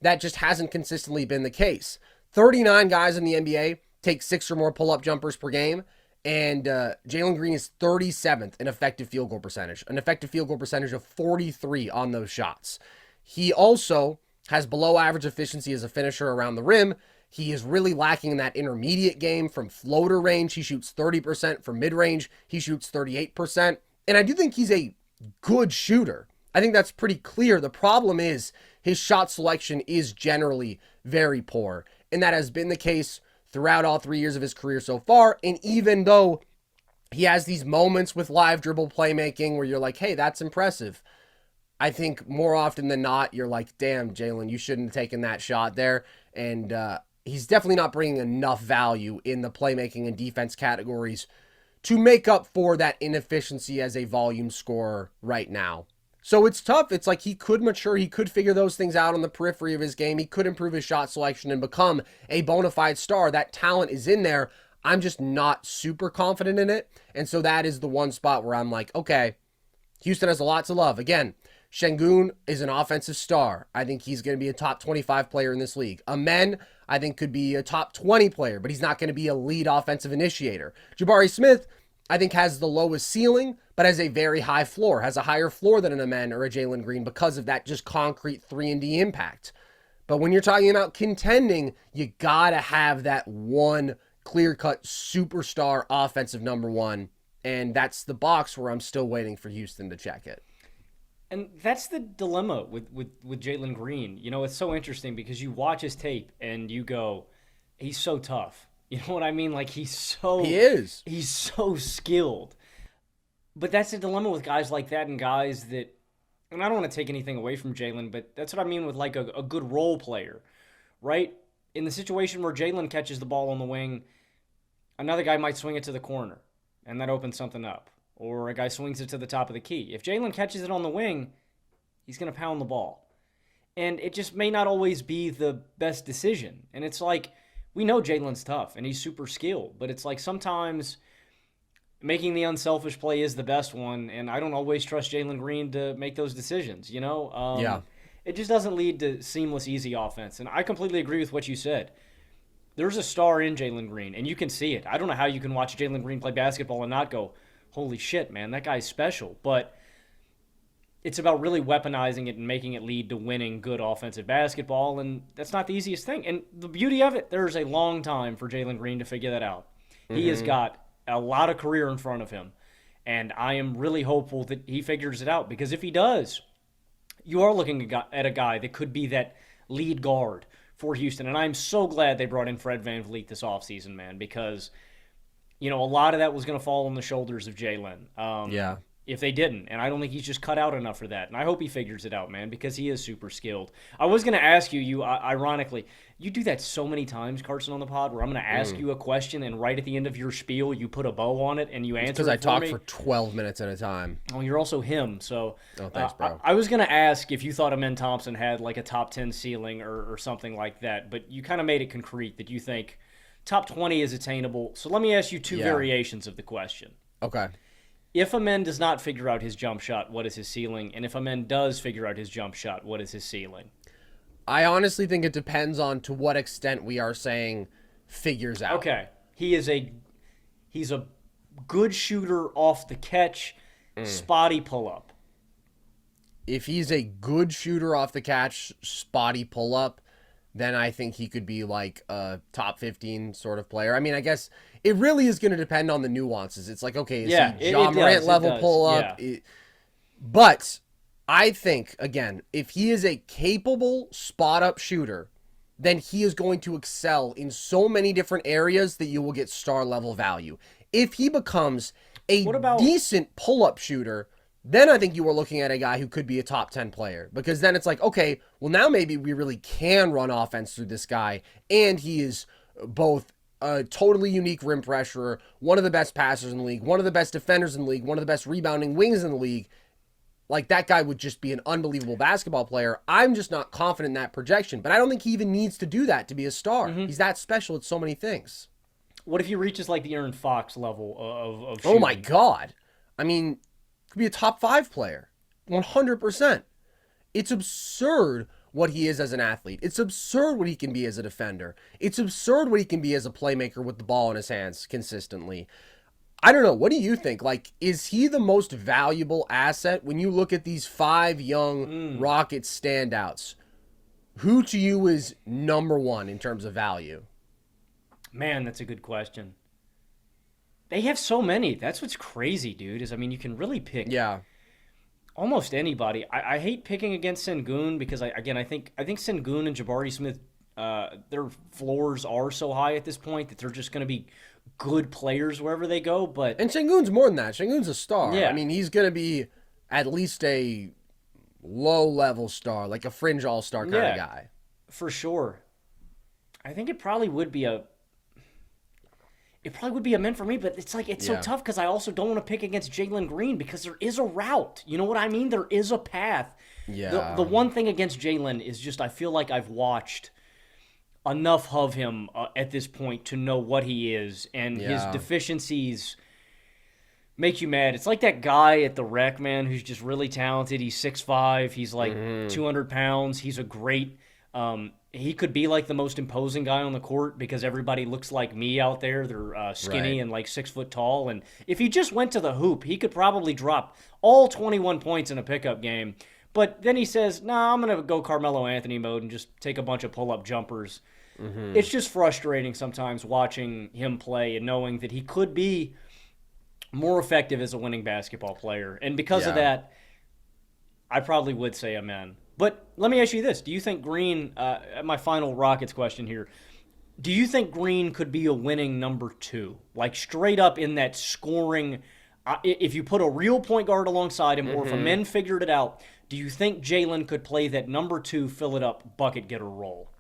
that just hasn't consistently been the case. 39 guys in the NBA take 6 or more pull-up jumpers per game, and Jalen Green is 37th in effective field goal percentage, an effective field goal percentage of 43 on those shots. He also has below average efficiency as a finisher around the rim. He is really lacking in that intermediate game from floater range. He shoots 30%. From mid-range, he shoots 38%. And I do think he's a good shooter. I think that's pretty clear. The problem is his shot selection is generally very poor. And that has been the case throughout all 3 years of his career so far. And even though he has these moments with live dribble playmaking where you're like, hey, that's impressive, I think more often than not, you're like, damn, Jalen, you shouldn't have taken that shot there. And he's definitely not bringing enough value in the playmaking and defense categories to make up for that inefficiency as a volume scorer right now. So it's tough. It's like he could mature. He could figure those things out on the periphery of his game. He could improve his shot selection and become a bona fide star. That talent is in there. I'm just not super confident in it. And so that is the one spot where I'm like, okay, Houston has a lot to love. Again, Sengun is an offensive star. I think he's going to be a top 25 player in this league. Amen, I think, could be a top 20 player, but he's not going to be a lead offensive initiator. Jabari Smith, I think, has the lowest ceiling, but has a very high floor, has a higher floor than an Amen or a Jalen Green because of that just concrete 3-and-D impact. But when you're talking about contending, you got to have that one clear-cut superstar offensive number one, and that's the box where I'm still waiting for Houston to check it. And that's the dilemma with Jalen Green. You know, it's so interesting because you watch his tape and you go, he's so tough. You know what I mean? Like, He is. He's so skilled. But that's the dilemma with guys like that and guys that, and I don't want to take anything away from Jalen, but that's what I mean with like a good role player, right? In the situation where Jalen catches the ball on the wing, another guy might swing it to the corner, and that opens something up. Or a guy swings it to the top of the key. If Jalen catches it on the wing, he's going to pound the ball. And it just may not always be the best decision. And it's like, we know Jalen's tough, and he's super skilled, but it's like sometimes making the unselfish play is the best one, and I don't always trust Jalen Green to make those decisions, you know? Yeah. It just doesn't lead to seamless, easy offense. And I completely agree with what you said. There's a star in Jalen Green, and you can see it. I don't know how you can watch Jalen Green play basketball and not go, holy shit, man, that guy's special. But it's about really weaponizing it and making it lead to winning good offensive basketball, and that's not the easiest thing. And the beauty of it, there's a long time for Jalen Green to figure that out. He has got a lot of career in front of him, and I am really hopeful that he figures it out, because if he does, you are looking at a guy that could be that lead guard for Houston. And I'm so glad they brought in Fred VanVleet this offseason, man, because, you know, a lot of that was going to fall on the shoulders of Jalen. Yeah. If they didn't. And I don't think he's just cut out enough for that. And I hope he figures it out, man, because he is super skilled. I was going to ask you, ironically, you do that so many times, Carson, on the pod, where I'm going to ask you a question, and right at the end of your spiel, you put a bow on it, and you answer it Because I talk me. for 12 minutes at a time. Oh, you're also him, so... Oh, thanks, bro. I was going to ask if you thought Amen Thompson had like a top 10 ceiling or something like that, but you kind of made it concrete that you think top 20 is attainable. So let me ask you two variations of the question. Okay. If Amen does not figure out his jump shot, what is his ceiling? And if Amen does figure out his jump shot, what is his ceiling? I honestly think it depends on to what extent we are saying figures out. Okay. He's a good shooter off the catch, spotty pull-up. If he's a good shooter off the catch, spotty pull-up, then I think he could be like a top 15 sort of player. I mean, I guess it really is going to depend on the nuances. It's like, okay, is he Ja Morant level pull-up? Yeah. But I think, again, if he is a capable spot-up shooter, then he is going to excel in so many different areas that you will get star-level value. If he becomes a decent pull-up shooter, then I think you are looking at a guy who could be a top 10 player, because then it's like, okay, well, now maybe we really can run offense through this guy, and he is both a totally unique rim pressurer, one of the best passers in the league, one of the best defenders in the league, one of the best rebounding wings in the league. Like, that guy would just be an unbelievable basketball player. I'm just not confident in that projection, but I don't think he even needs to do that to be a star. He's that special at so many things. What if he reaches like the Aaron Fox level of shooting? Oh my God. I mean, could be a top 5 player. 100%. It's absurd what he is as an athlete. It's absurd what he can be as a defender. It's absurd what he can be as a playmaker with the ball in his hands consistently. I don't know. What do you think? Like, is he the most valuable asset when you look at these 5 young Rockets standouts? Who to you is number one in terms of value? Man, that's a good question. They have so many. That's what's crazy, dude, is, I mean, you can really pick almost anybody. I hate picking against Sengun because, I think Sengun and Jabari Smith, their floors are so high at this point that they're just going to be good players wherever they go. But And Sengun's more than that. Sengun's a star. Yeah. I mean, he's going to be at least a low-level star, like a fringe all-star kind of guy. For sure. I think it probably would be a man for me, but it's like, it's so tough because I also don't want to pick against Jalen Green because there is a route. You know what I mean? There is a path. Yeah. The one thing against Jalen is just I feel like I've watched enough of him at this point to know what he is, and his deficiencies make you mad. It's like that guy at the rec, man, who's just really talented. He's 6'5", he's like 200 pounds. He's a great he could be like the most imposing guy on the court because everybody looks like me out there. They're skinny and like 6 foot tall. And if he just went to the hoop, he could probably drop all 21 points in a pickup game. But then he says, "Nah, I'm going to go Carmelo Anthony mode and just take a bunch of pull-up jumpers." It's just frustrating sometimes watching him play and knowing that he could be more effective as a winning basketball player. And because of that, I probably would say amen. But let me ask you this. Do you think Green, my final Rockets question here, do you think Green could be a winning number 2? Like straight up in that scoring, if you put a real point guard alongside him, or if a men figured it out, do you think Jalen could play that number 2, fill it up, bucket getter role?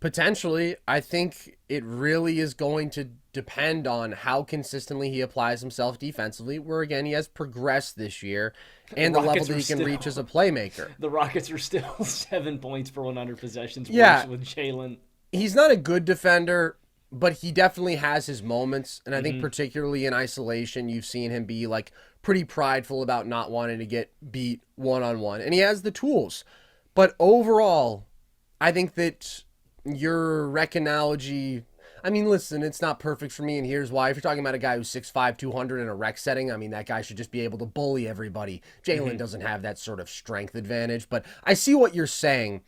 Potentially. I think it really is going to depend on how consistently he applies himself defensively, where again he has progressed this year, and the level that he can reach as a playmaker. The Rockets are still 7 points per 100 possessions worse with Jalen. He's not a good defender, but he definitely has his moments, and I think particularly in isolation, you've seen him be like pretty prideful about not wanting to get beat one-on-one, and he has the tools. But overall, I think that your rec analogy, I mean, listen, it's not perfect for me, and here's why. If you're talking about a guy who's 6'5", 200 in a rec setting, I mean, that guy should just be able to bully everybody. Jalen doesn't have that sort of strength advantage, but I see what you're saying.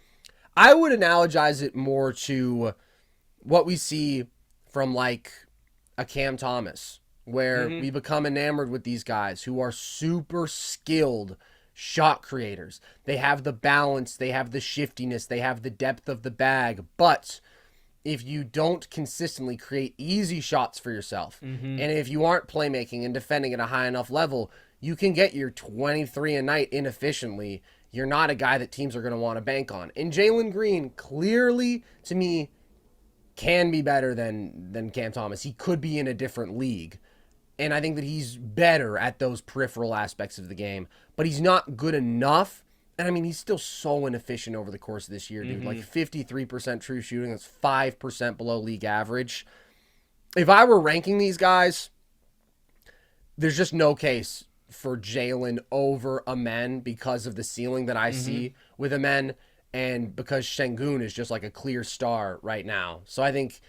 I would analogize it more to what we see from like a Cam Thomas, where we become enamored with these guys who are super skilled shot creators. They have the balance, they have the shiftiness, they have the depth of the bag, but if you don't consistently create easy shots for yourself, and if you aren't playmaking and defending at a high enough level, you can get your 23 a night inefficiently. You're not a guy that teams are going to want to bank on. And Jalen Green clearly, to me, can be better than Cam Thomas. He could be in a different league. And I think that he's better at those peripheral aspects of the game. But he's not good enough. And I mean, he's still so inefficient over the course of this year, dude. Like 53% true shooting. That's 5% below league average. If I were ranking these guys, there's just no case for Jalen over Amen because of the ceiling that I see with Amen, and because Sengun is just like a clear star right now. So I think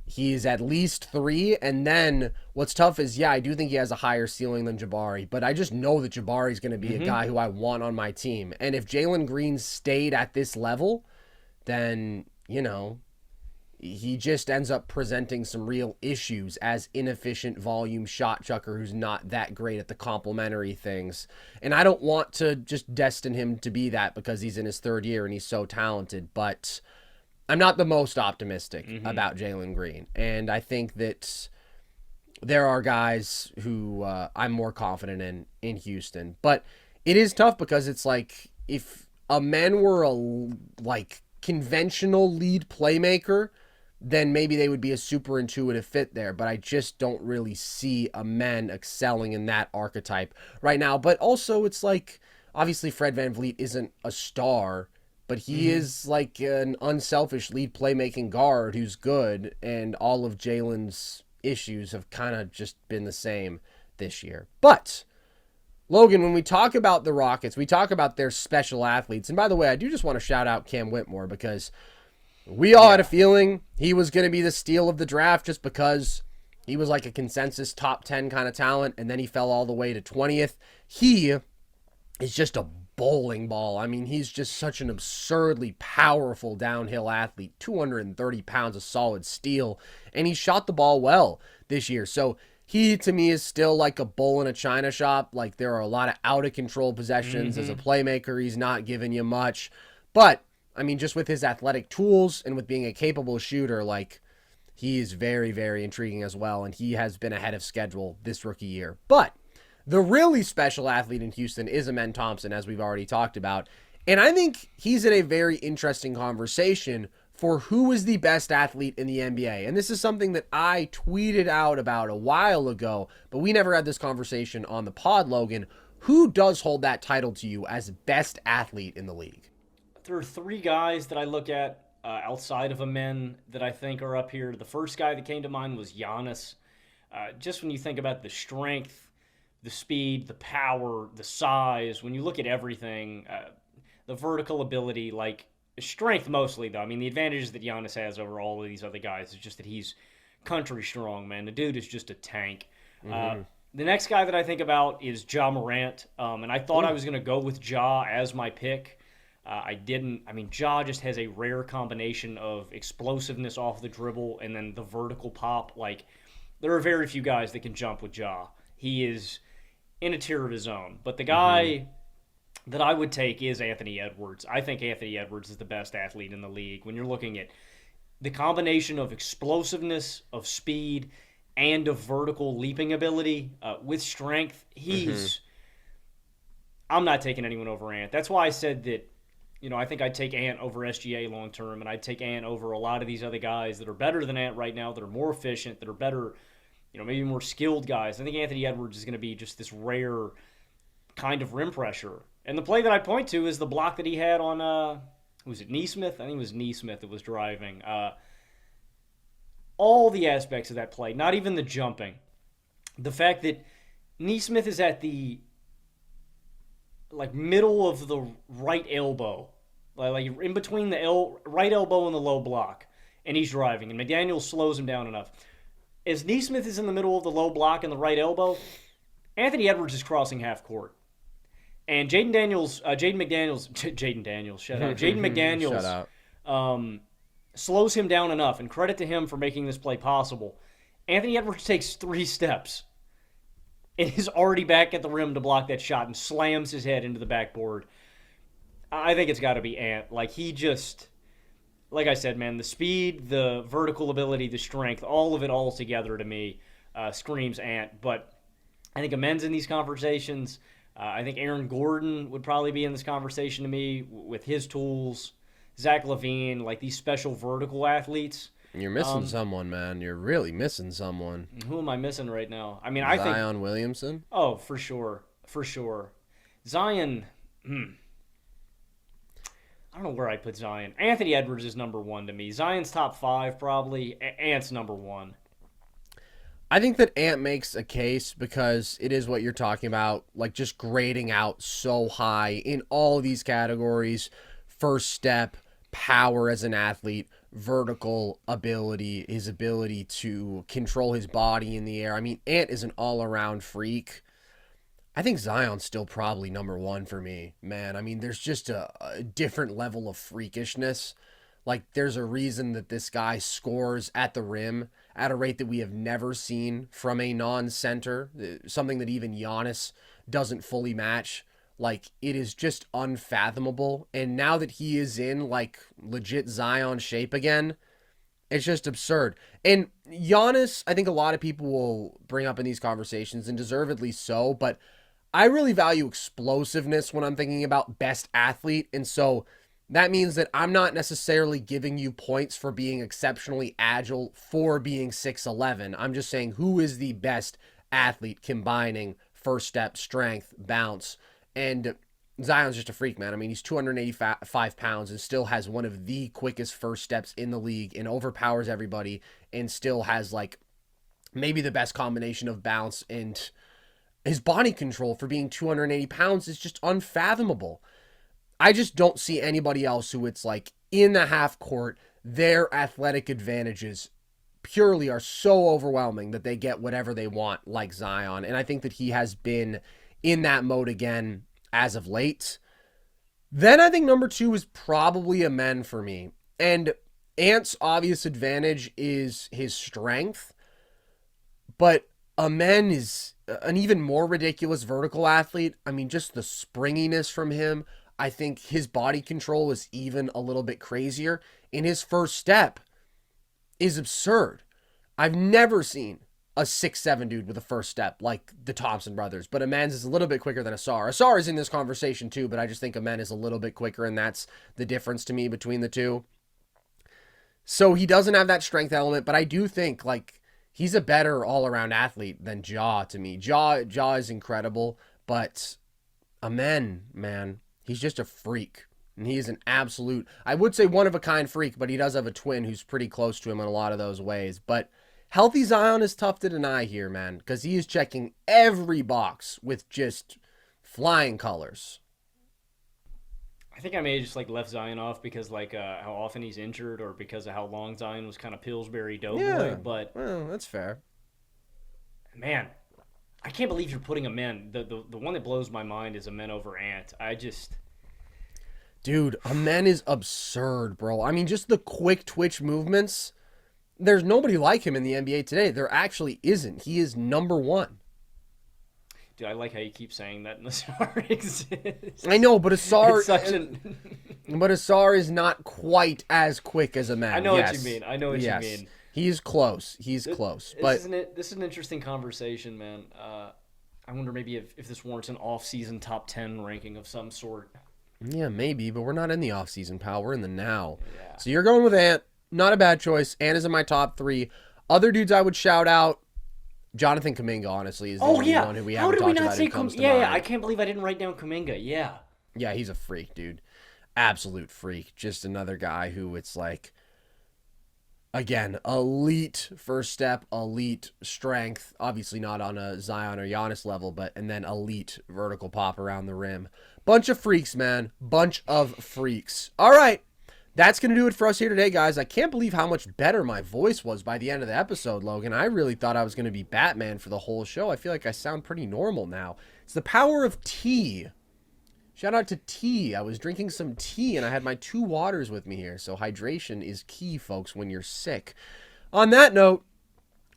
he's at least 3, and then what's tough is, I do think he has a higher ceiling than Jabari, but I just know that Jabari's going to be a guy who I want on my team. And if Jalen Green stayed at this level, then, he just ends up presenting some real issues as inefficient volume shot chucker who's not that great at the complementary things. And I don't want to just destine him to be that because he's in his 3rd year and he's so talented, but I'm not the most optimistic about Jalen Green. And I think that there are guys who I'm more confident in Houston. But it is tough because it's like if a man were a conventional lead playmaker, then maybe they would be a super intuitive fit there. But I just don't really see a man excelling in that archetype right now. But also it's like, obviously Fred VanVleet isn't a star, but he is like an unselfish lead playmaking guard who's good. And all of Jalen's issues have kind of just been the same this year. But Logan, when we talk about the Rockets, we talk about their special athletes. And by the way, I do just want to shout out Cam Whitmore because we all had a feeling he was going to be the steal of the draft just because he was like a consensus top 10 kind of talent, and then he fell all the way to 20th. He is just a bowling ball. I mean, he's just such an absurdly powerful downhill athlete, 230 pounds of solid steel, and he shot the ball well this year. So he, to me, is still like a bull in a china shop. Like, there are a lot of out-of-control possessions. As a playmaker, he's not giving you much. But I mean, just with his athletic tools and with being a capable shooter, like, he is very, very intriguing as well, and he has been ahead of schedule this rookie year. But the really special athlete in Houston is Amen Thompson, as we've already talked about, and I think he's in a very interesting conversation for who is the best athlete in the NBA. And this is something that I tweeted out about a while ago, but we never had this conversation on the pod, Logan. Who does hold that title to you as best athlete in the league? There are 3 guys that I look at outside of Amen that I think are up here. The first guy that came to mind was Giannis. Just when you think about the strength, the speed, the power, the size, when you look at everything, the vertical ability, like strength mostly, though. I mean, the advantages that Giannis has over all of these other guys is just that he's country strong, man. The dude is just a tank. The next guy that I think about is Ja Morant, and I thought I was going to go with Ja as my pick. Ja just has a rare combination of explosiveness off the dribble and then the vertical pop. Like, there are very few guys that can jump with Ja. He is in a tier of his own. But the guy that I would take is Anthony Edwards. I think Anthony Edwards is the best athlete in the league. When you're looking at the combination of explosiveness, of speed, and of vertical leaping ability with strength, I'm not taking anyone over Ant. That's why I said that, I think I'd take Ant over SGA long term, and I'd take Ant over a lot of these other guys that are better than Ant right now, that are more efficient, that are better, maybe more skilled guys. I think Anthony Edwards is going to be just this rare kind of rim pressure. And the play that I point to is the block that he had on, was it Neesmith? I think it was Neesmith that was driving. All the aspects of that play, not even the jumping. The fact that Neesmith is at the middle of the right elbow, like in between the right elbow and the low block, and he's driving, and McDaniels slows him down enough. As Neesmith is in the middle of the low block and the right elbow, Anthony Edwards is crossing half court. And Jaden McDaniels slows him down enough, and credit to him for making this play possible. Anthony Edwards takes 3 steps and is already back at the rim to block that shot and slams his head into the backboard. I think it's got to be Ant. Like I said, man, the speed, the vertical ability, the strength, all of it all together to me screams Ant. But I think Amen's in these conversations. I think Aaron Gordon would probably be in this conversation to me with his tools. Zach LaVine, like these special vertical athletes. You're missing someone, man. You're really missing someone. Who am I missing right now? I think Zion Williamson. Oh, for sure. Zion. I don't know where I'd put Zion. Anthony Edwards is number 1 to me. Zion's top 5 probably. Ant's number 1. I think that Ant makes a case because it is what you're talking about, like just grading out so high in all of these categories. First step, power as an athlete, vertical ability, his ability to control his body in the air. I mean, Ant is an all-around freak. I think Zion's still probably number 1 for me, man. I mean, there's just a different level of freakishness. Like, there's a reason that this guy scores at the rim at a rate that we have never seen from a non-center, something that even Giannis doesn't fully match. Like, it is just unfathomable. And now that he is in, like, legit Zion shape again, it's just absurd. And Giannis, I think a lot of people will bring up in these conversations, and deservedly so, but I really value explosiveness when I'm thinking about best athlete. And so that means that I'm not necessarily giving you points for being exceptionally agile, for being 6'11". I'm just saying who is the best athlete combining first step, strength, bounce. And Zion's just a freak, man. I mean, he's 285 pounds and still has one of the quickest first steps in the league and overpowers everybody and still has, like, maybe the best combination of bounce, and his body control for being 280 pounds is just unfathomable. I just don't see anybody else who it's like in the half court, their athletic advantages purely are so overwhelming that they get whatever they want, like Zion. And I think that he has been in that mode again as of late. Then I think number 2 is probably Amen for me. And Ant's obvious advantage is his strength, but Amen is an even more ridiculous vertical athlete. I mean, just the springiness from him. I think his body control is even a little bit crazier. And his first step is absurd. I've never seen a 6'7" dude with a first step like the Thompson brothers, but Amen's is a little bit quicker than Asar. Asar is in this conversation too, but I just think Amen is a little bit quicker, and that's the difference to me between the two. So he doesn't have that strength element, but I do think, like, he's a better all-around athlete than Ja to me. Ja is incredible, but Amen, man, he's just a freak. And he is an absolute, I would say one-of-a-kind freak, but he does have a twin who's pretty close to him in a lot of those ways. But healthy Zion is tough to deny here, man, because he is checking every box with just flying colors. I think I may have just left Zion off because how often he's injured, or because of how long Zion was kind of Pillsbury Doughboy. Yeah, but well, that's fair. Man, I can't believe you're putting Amen. The one that blows my mind is Amen over Ant. Dude, a man is absurd, bro. I mean, just the quick twitch movements. There's nobody like him in the NBA today. There actually isn't. He is number one. Dude, I like how you keep saying that Nassar exists. I know, but Asar, It's such an... but Asar is not quite as quick as a man. I know Yes. what you mean. I know what you mean. He's close. He's close. But This is an interesting conversation, man. I wonder maybe if this warrants an off-season top 10 ranking of some sort. yeah, maybe. But we're not in the offseason, pal. We're in the now. Yeah. So you're going with Ant. Not a bad choice. Ant is in my top 3. Other dudes I would shout out. Jonathan Kuminga, honestly, is the only one who we haven't talked about who comes to mind. Yeah, I can't believe I didn't write down Kuminga. Yeah. Yeah, he's a freak, dude. Absolute freak. Just another guy who it's like, again, elite first step, elite strength. Obviously not on a Zion or Giannis level, and then elite vertical pop around the rim. Bunch of freaks, man. Bunch of freaks. All right. That's going to do it for us here today, guys. I can't believe how much better my voice was by the end of the episode, Logan. I really thought I was going to be Batman for the whole show. I feel like I sound pretty normal now. It's the power of tea. Shout out to tea. I was drinking some tea, and I had my 2 waters with me here. So hydration is key, folks, when you're sick. On that note,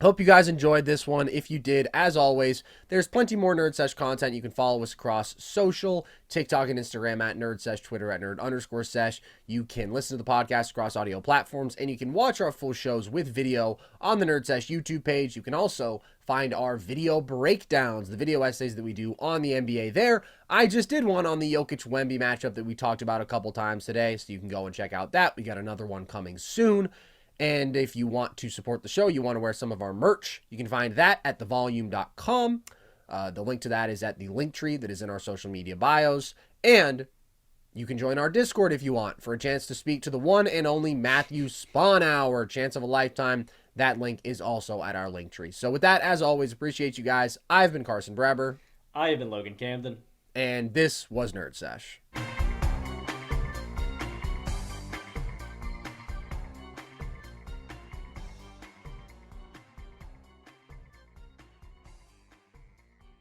hope you guys enjoyed this one. If you did, as always, there's plenty more Nerd Sesh content. You can follow us across social, TikTok and Instagram at Nerd Sesh, Twitter at Nerd_Sesh. You can listen to the podcast across audio platforms, and you can watch our full shows with video on the Nerd Sesh YouTube page. You can also find our video breakdowns, the video essays that we do on the NBA there. I just did one on the Jokić-Wemby matchup that we talked about a couple times today, so you can go and check out that. We got another one coming soon. And if you want to support the show, you want to wear some of our merch, you can find that at thevolume.com. The link to that is at the link tree that is in our social media bios. And you can join our Discord if you want for a chance to speak to the one and only Matthew Spawnhour. Chance of a lifetime. That link is also at our link tree. So with that, as always, appreciate you guys. I've been Carson Brabber. I have been Logan Camden. And this was Nerd Sesh.